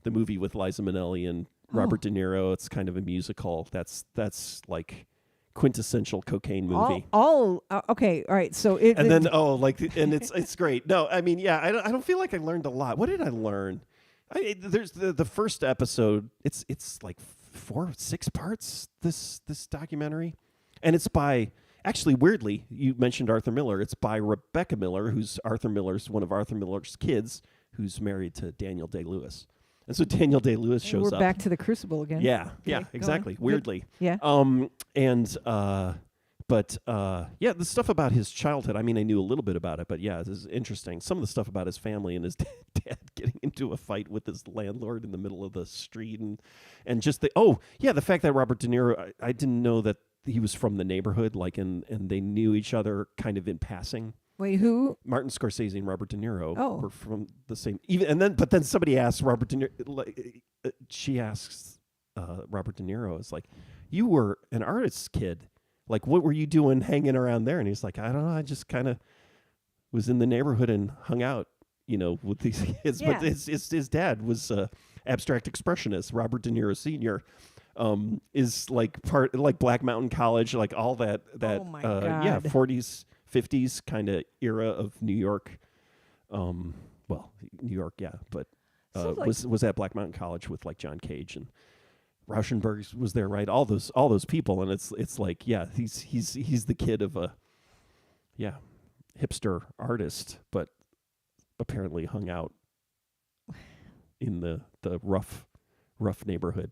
movie with Liza Minnelli and Robert De Niro. It's kind of a musical. That's like quintessential cocaine movie. Okay, all right. So it's great. No, I mean, yeah, I don't feel like I learned a lot. What did I learn? There's the first episode. It's like 4 or 6 parts. This documentary, and it's by, actually, weirdly, you mentioned Arthur Miller. It's by Rebecca Miller, who's one of Arthur Miller's kids, who's married to Daniel Day-Lewis. And so Daniel Day-Lewis shows up. We're back to the Crucible again. Yeah, Okay, yeah, exactly. Weirdly. Yeah. Yeah, the stuff about his childhood, I mean, I knew a little bit about it, but yeah, this is interesting. Some of the stuff about his family and his dad getting into a fight with his landlord in the middle of the street, and just the fact that Robert De Niro, I didn't know that he was from the neighborhood, like, and they knew each other kind of in passing. Wait, who? Martin Scorsese and Robert De Niro were from the same. But then somebody asked Robert De Niro. She asks Robert De Niro, "It's like, you were an artist's kid. Like, what were you doing hanging around there?" And he's like, "I don't know. I just kind of was in the neighborhood and hung out, with these kids." Yeah. But his dad was abstract expressionist. Robert De Niro Sr. Is like Black Mountain College, like all that. Oh my God. 40s. 50s kind of era of New York. New York, yeah, but was at Black Mountain College with like John Cage and Rauschenberg was there, right? All those people, and it's like, yeah, he's the kid of a hipster artist, but apparently hung out in the rough neighborhood.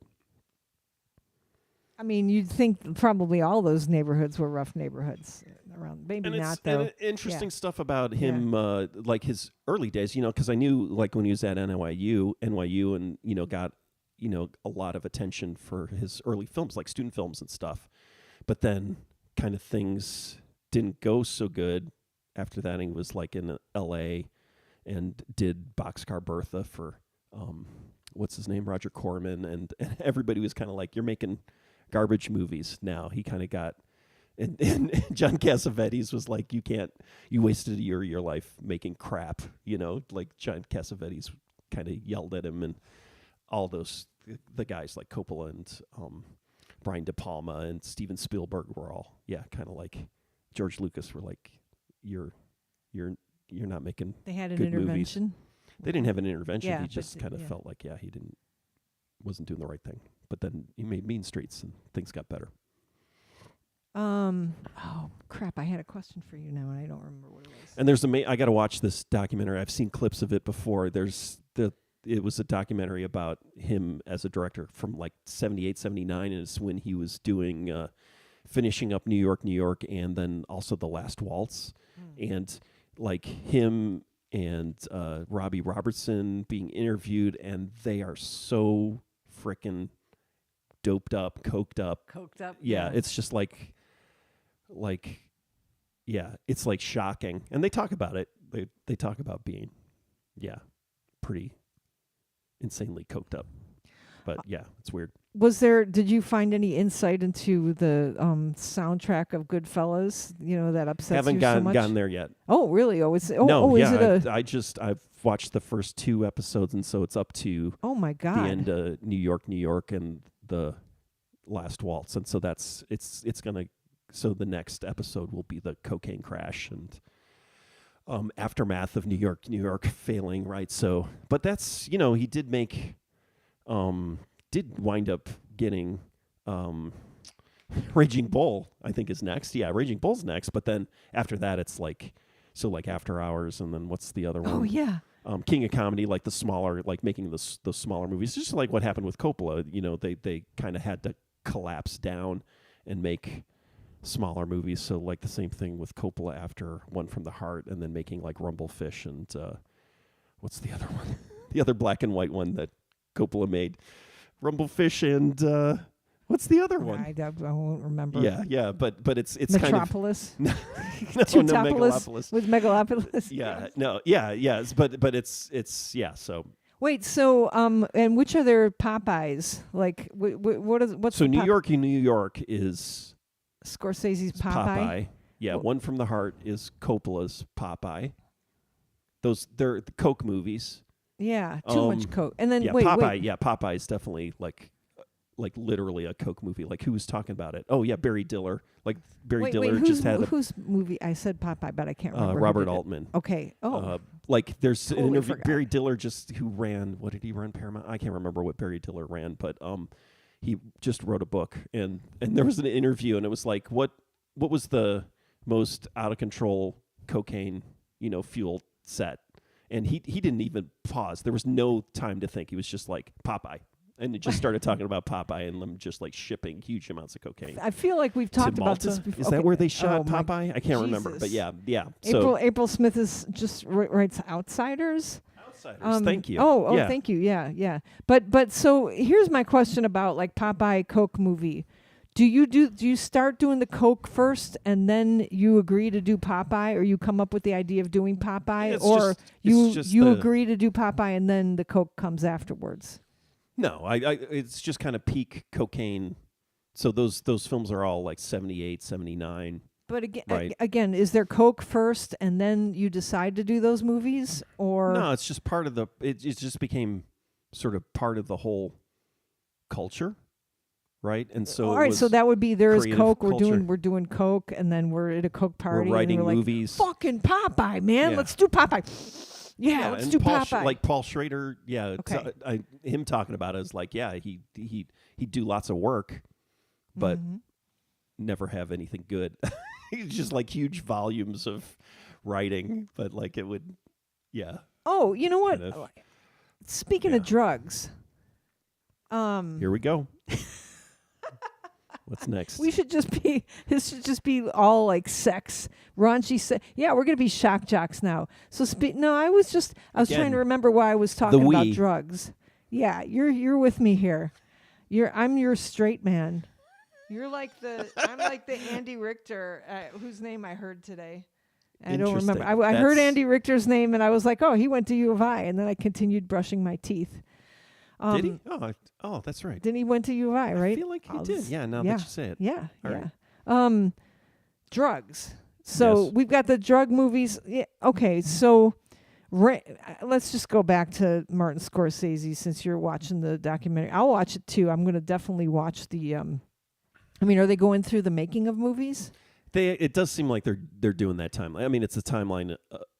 I mean, you'd think probably all those neighborhoods were rough neighborhoods around. Maybe and not, though. And interesting stuff about him, like his early days, because I knew, like, when he was at NYU and, got, a lot of attention for his early films, like student films and stuff. But then kind of things didn't go so good after that. He was, like, in L.A. and did Boxcar Bertha for, what's his name, Roger Corman. And everybody was kind of like, you're making garbage movies now. He kind of got, and John Cassavetes was like, you wasted a year of your life making crap, like John Cassavetes kind of yelled at him, and all the guys like Coppola and Brian De Palma and Steven Spielberg were all, kind of like George Lucas were like, you're not making They had an good intervention. movies. They didn't have an intervention. Yeah, he just kind of felt like, he wasn't doing the right thing. But then he made Mean Streets and things got better. Oh crap! I had a question for you now, and I don't remember what it was. And I got to watch this documentary. I've seen clips of it before. It was a documentary about him as a director from like 78, 79, and it's when he was doing finishing up New York, and then also The Last Waltz, and like him and Robbie Robertson being interviewed, and they are so frickin' doped up, coked up. Yeah, it's just like, it's like shocking. And they talk about it. They talk about being, pretty insanely coked up. But it's weird. Did you find any insight into the soundtrack of Goodfellas? That upsets you so much? Haven't gotten there yet. Oh, really? Is it I've watched the first 2 episodes, and so it's up to oh my God, the end of New York, and the Last Waltz, and so it's gonna. So the next episode will be the cocaine crash and aftermath of New York failing, right? So, but that's he did make, did wind up getting, Raging Bull, I think, is next. Yeah, Raging Bull's next, but then after that it's like After Hours, and then what's the other one? Oh yeah. King of Comedy, like the smaller, like making the smaller movies, just like what happened with Coppola. They kind of had to collapse down and make smaller movies. So like the same thing with Coppola after One from the Heart, and then making like Rumblefish and what's the other one? The other black and white one that Coppola made, Rumblefish and What's the other one? I won't remember. Yeah, but it's Metropolis. kind of no Megalopolis. With Megalopolis. Yes, but it's so. Wait, so and which are their Popeyes? Like, what's so the New York is Scorsese's Popeye? Yeah, One from the Heart is Coppola's Popeye. They're the Coke movies. Yeah, too much Coke. And then Popeye. Yeah, Popeye is definitely like literally a Coke movie. Like, who was talking about it? Oh yeah, Barry Diller. Like Barry Diller just had whose movie? I said Popeye, but I can't remember. Robert Altman. Okay. Oh. Like there's an interview. Forgot. Barry Diller who ran. What did he run? Paramount. I can't remember what Barry Diller ran, but he just wrote a book, and there was an interview, and it was like, what was the most out of control cocaine fuel set? And he didn't even pause. There was no time to think. He was just like, Popeye. And it just started talking about Popeye and them just like shipping huge amounts of cocaine. I feel like we've talked about this before. Is that where they shot Popeye? I can't remember. But yeah. April Smith is just writes Outsiders. Thank you. Yeah. Thank you. Yeah. But so here's my question about like Popeye Coke movie. Do you start doing the Coke first and then you agree to do Popeye, or you come up with the idea of doing Popeye, or you agree to do Popeye and then the Coke comes afterwards? No, it's just kind of peak cocaine. So those films are all like 78, 79. But again, right? Again, is there Coke first and then you decide to do those movies, or no? It's just part of it just became sort of part of the whole culture. Right, and so all right, so that would be there is Coke. Culture. We're doing Coke, and then we're at a Coke party. We're writing and we're movies. Like, fucking Popeye, man! Yeah. Let's do Popeye. Yeah, let's do Popeye. Like Paul Schrader. Yeah, okay. Him talking about it is like, yeah, he'd do lots of work, but never have anything good. He's just like huge volumes of writing, but like it would, yeah. Oh, you know what? Speaking of drugs, here we go. What's next? This should just be all like sex, raunchy yeah, we're going to be shock jocks now. So I was trying to remember why I was talking about drugs. Yeah, you're with me here. I'm your straight man. I'm like the Andy Richter, whose name I heard today. I don't remember. I heard Andy Richter's name and I was like, oh, he went to U of I, and then I continued brushing my teeth. Did he? Oh, that's right. Then he went to U of I, right? I feel like he did. Yeah, now that you say it. Yeah, All yeah. Right. Drugs. So we've got the drug movies. Yeah, okay, so let's just go back to Martin Scorsese since you're watching the documentary. I'll watch it too. I'm going to definitely watch the. Are they going through the making of movies? It does seem like they're doing that timeline. I mean, it's a timeline.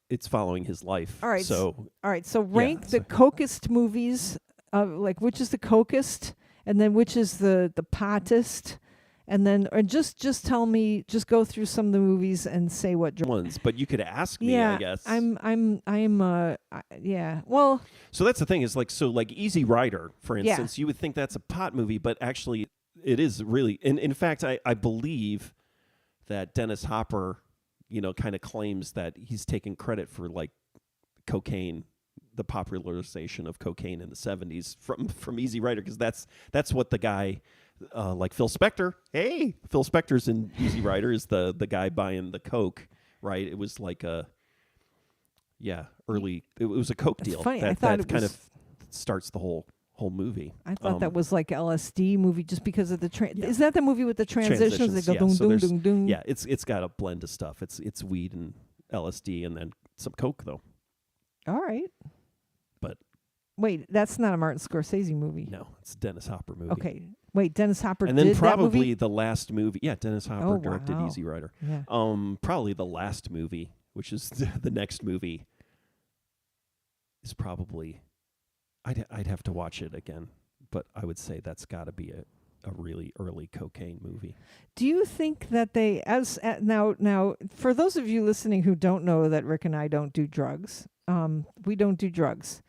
It's following his life. All right. So rank the cokest movies. Like which is the cokest, and then which is the pottest, and then or just tell me, just go through some of the movies and say what ones. But you could ask me, I guess. Yeah. Well, so that's the thing is like Easy Rider, for instance. You would think that's a pot movie, but actually it is really. And in fact, I believe that Dennis Hopper, kind of claims that he's taking credit for like cocaine. The popularization of cocaine in the 70s from Easy Rider, because that's what the guy like Phil Spector. Hey, Phil Spector's in Easy Rider is the guy buying the coke, right? It was like early. It was a coke deal. Funny. That, I thought that kind of starts the whole movie. I thought that was like LSD movie just because of the Is that the movie with the transitions? They go dung dung dung. Yeah, it's got a blend of stuff. It's weed and LSD and then some coke though. All right. But wait, that's not a Martin Scorsese movie. No, it's a Dennis Hopper movie. Okay. Wait, Dennis Hopper and then did probably that movie? The last movie. Yeah, Dennis Hopper directed Easy Rider. Yeah. Probably the last movie, which is the next movie, is probably. I'd have to watch it again, but I would say that's got to be a really early cocaine movie. Do you think that they now for those of you listening who don't know that Rick and I don't do drugs, we don't do drugs.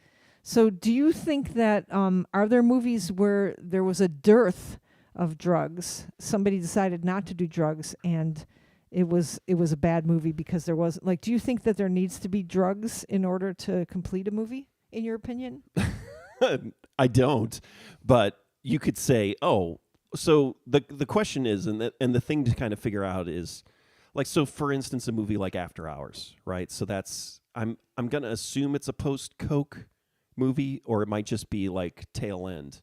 So do you think that are there movies where there was a dearth of drugs? Somebody decided not to do drugs and it was a bad movie because there was do you think that there needs to be drugs in order to complete a movie, in your opinion? I don't, but you could say, so the question is, and the thing to kind of figure out is, like, so for instance, a movie like After Hours, right? So that's I'm gonna assume it's a post Coke movie, or it might just be like tail end.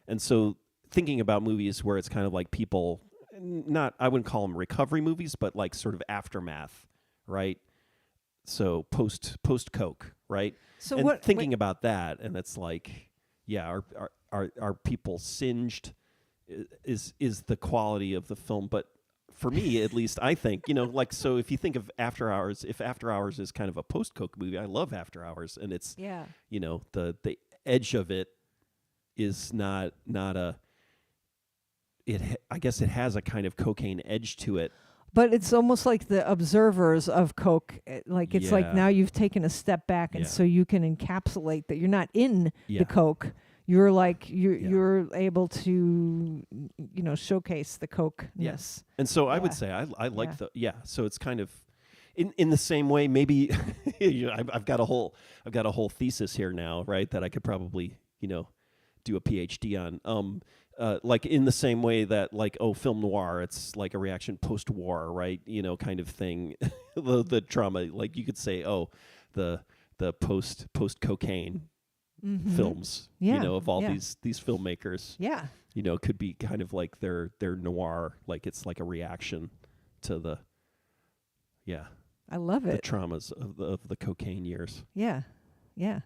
And so thinking about movies where it's kind of like people, not, I wouldn't call them recovery movies, but like sort of aftermath, right? So post Coke, right? So and what? thinking about that, and it's like, yeah, are people singed? Is the quality of the film? But for me, at least, I think, like, so if you think of After Hours, if After Hours is kind of a post Coke movie, I love After Hours, and it's Yeah. The edge of it is not a I guess it has a kind of cocaine edge to it. But it's almost like the observers of Coke. Like it's like Yeah. now you've taken a step back, and Yeah. so you can encapsulate that you're not in Yeah. the Coke. You're like Yeah. you're able to showcase the Coke-ness. And so I would Yeah. say I like Yeah. so it's kind of in the same way, maybe I've got a whole thesis here now, right, that I could probably do a PhD on. Like in the same way that, like, film noir, it's like a reaction post-war, right? Kind of thing. the trauma, like you could say, the post cocaine films, Yeah. of all Yeah. these filmmakers, Yeah. could be kind of like their noir, like it's like a reaction to the I love the it. traumas of the cocaine years. Yeah. Yeah.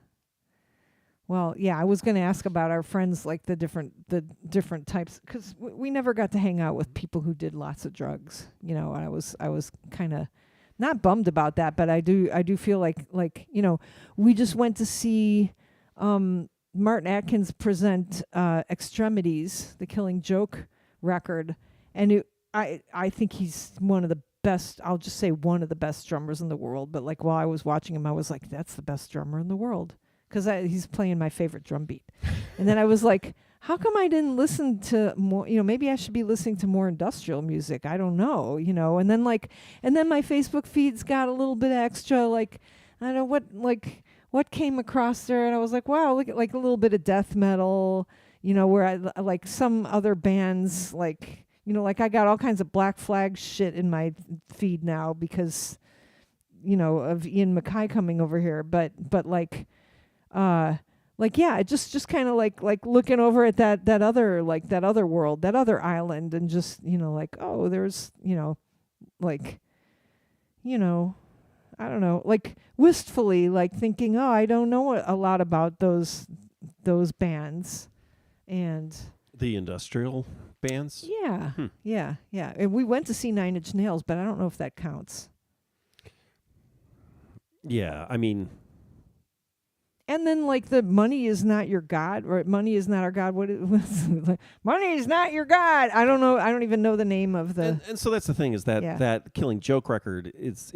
Well, yeah, I was going to ask about our friends, like the different types, because we never got to hang out with people who did lots of drugs. And I was kind of not bummed about that, but I do feel like we just went to see Martin Atkins present Extremities, the Killing Joke record, and I think he's one of the best. I'll just say one of the best drummers in the world. But like while I was watching him, I was like, that's the best drummer in the world. Because he's playing my favorite drum beat. And then I was like, how come I didn't listen to more, maybe I should be listening to more industrial music. I don't know, And then my Facebook feeds got a little bit extra, like, I don't know what came across there. And I was like, wow, look at like a little bit of death metal, where I like some other bands, like, like I got all kinds of Black Flag shit in my feed now because, of Ian MacKaye coming over here. But yeah, it just kind of like looking over at that other world, that other island, and just like, oh, there's like I don't know, like wistfully, like thinking, oh, I don't know a lot about those bands, and The industrial bands. yeah, yeah, and we went to see Nine Inch Nails, but I don't know if that counts. Yeah, I mean. And then, like, the money is not your God, or money is not our God. What is money is not your God? I don't know. I don't even know the name of the. And so that's the thing, is that Yeah. that Killing Joke record is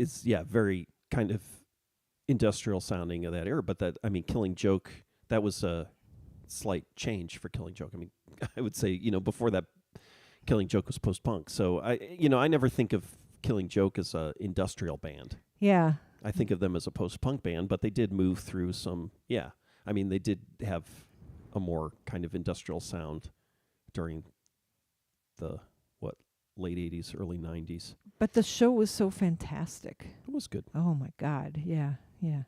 very kind of industrial sounding of that era. But that, I mean, Killing Joke, that was a slight change for Killing Joke. I mean, I would say, before that, Killing Joke was post punk. So I never think of Killing Joke as a industrial band. Yeah. I think of them as a post-punk band, but they did move through some, I mean, they did have a more kind of industrial sound during the, late 80s, early 90s. But the show was so fantastic. It was good. Oh, my God. Yeah, yeah.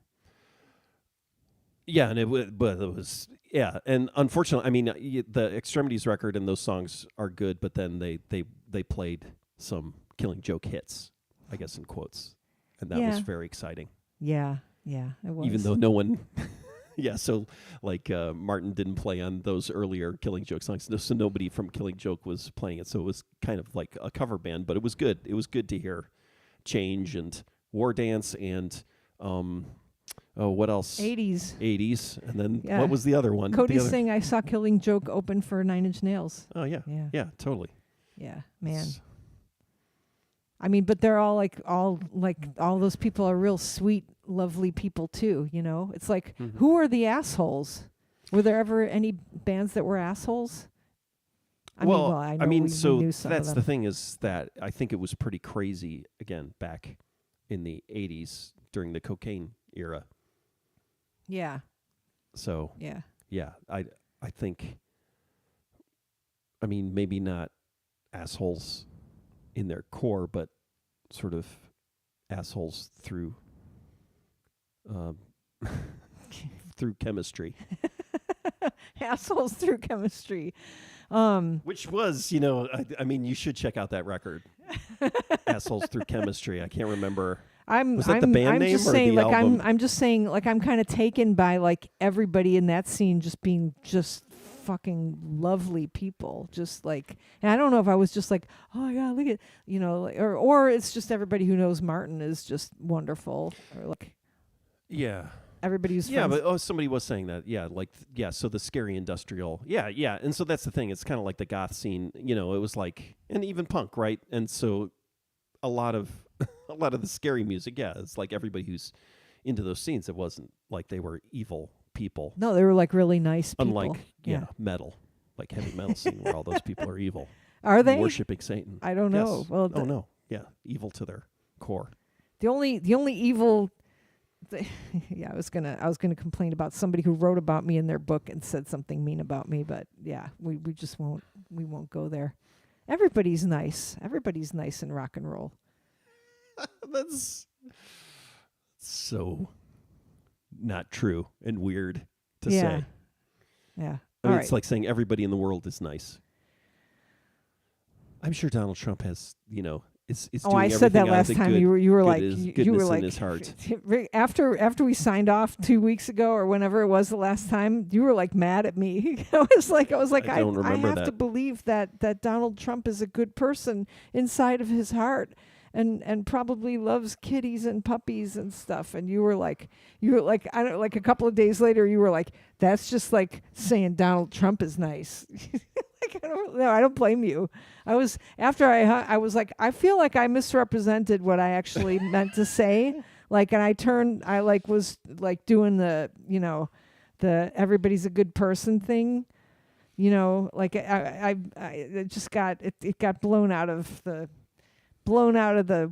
Yeah, and it was, and unfortunately, I mean, the Extremities record and those songs are good, but then they played some Killing Joke hits, I guess, in quotes. And that was very exciting. Yeah, it was. Even though no one, so like Martin didn't play on those earlier Killing Joke songs, so nobody from Killing Joke was playing it. So it was kind of like a cover band, but it was good. It was good to hear Change and War Dance and what else? 80s. And then what was the other one? Cody Singh, I saw Killing Joke open for Nine Inch Nails. Oh, yeah. Yeah, totally. Yeah, man. I mean, but they're all those people are real sweet, lovely people too, It's like, who are the assholes? Were there ever any bands that were assholes? I mean, so that's the thing, is that I think it was pretty crazy, again, back in the 80s during the cocaine era. Yeah. So, yeah, I think I mean, maybe not assholes in their core, but sort of assholes through through chemistry. Assholes through chemistry. Which was, I mean, you should check out that record. Assholes Through Chemistry. I can't remember. Was that the band name just or saying, the like, album? I'm just saying, like, I'm kind of taken by like everybody in that scene just being just fucking lovely people, just like, and I don't know if I was just like, oh my god, look at, or it's just everybody who knows Martin is just wonderful, or like, Yeah. everybody who's Yeah, friends. but somebody was saying that. Yeah, so the scary industrial. Yeah. And so that's the thing. It's kind of like the goth scene, it was like, and even punk, right? And so a lot of the scary music, yeah, it's like everybody who's into those scenes, it wasn't like they were evil people. No, they were like really nice people. Unlike, metal, like heavy metal scene where all those people are evil. Are they? Worshipping Satan. I don't know. Yes. Well, no. Yeah, evil to their core. The only evil. I was gonna complain about somebody who wrote about me in their book and said something mean about me, but yeah, we just won't go there. Everybody's nice. Everybody's nice in rock and roll. That's so not true and weird to say. Yeah. I mean, it's like saying everybody in the world is nice. I'm sure Donald Trump has, is doing I said that everything out last of time. good, You were like, goodness you were like, in his heart. after we signed off 2 weeks ago or whenever it was the last time, you were like mad at me. I was like, I don't remember have that. to believe that Donald Trump is a good person inside of his heart. And probably loves kitties and puppies and stuff. And you were like, I don't, like a couple of days later, you were like, that's just like saying Donald Trump is nice. Like, I don't blame you. I was like, I feel like I misrepresented what I actually meant to say. Like, and I like was like doing the everybody's a good person thing. Like it just got it got blown out of the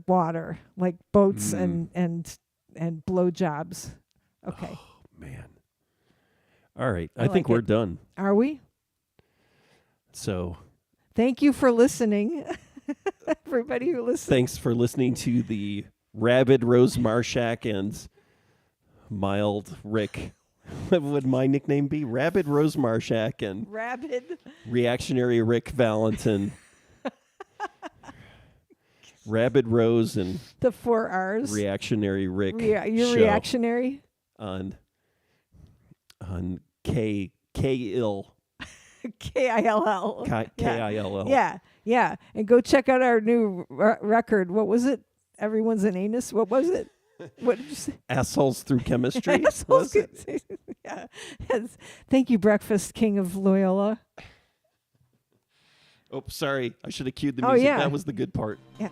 water, like boats and blowjobs. Okay. Oh, man. All right. I like think we're it. done. Are we? So Thank you for listening. Everybody who listened. thanks for listening to the Rabid Rose Marshak and Mild Rick. What would my nickname be? Rabid Rose Marshak and Rabid. Reactionary Rick Valentin. Rabid Rose and The 4 R's. Reactionary Rick. You're show reactionary. on K-ill. K-I-L-L. K-I-L-L. Yeah. And go check out our new record. What was it? Everyone's an anus. What was it? What did you say? Assholes Through Chemistry. Assholes. Was it? Yeah. Thank you, Breakfast King of Loyola. Oh, sorry. I should have cued the Oh, music. yeah. That was the good part. Yeah.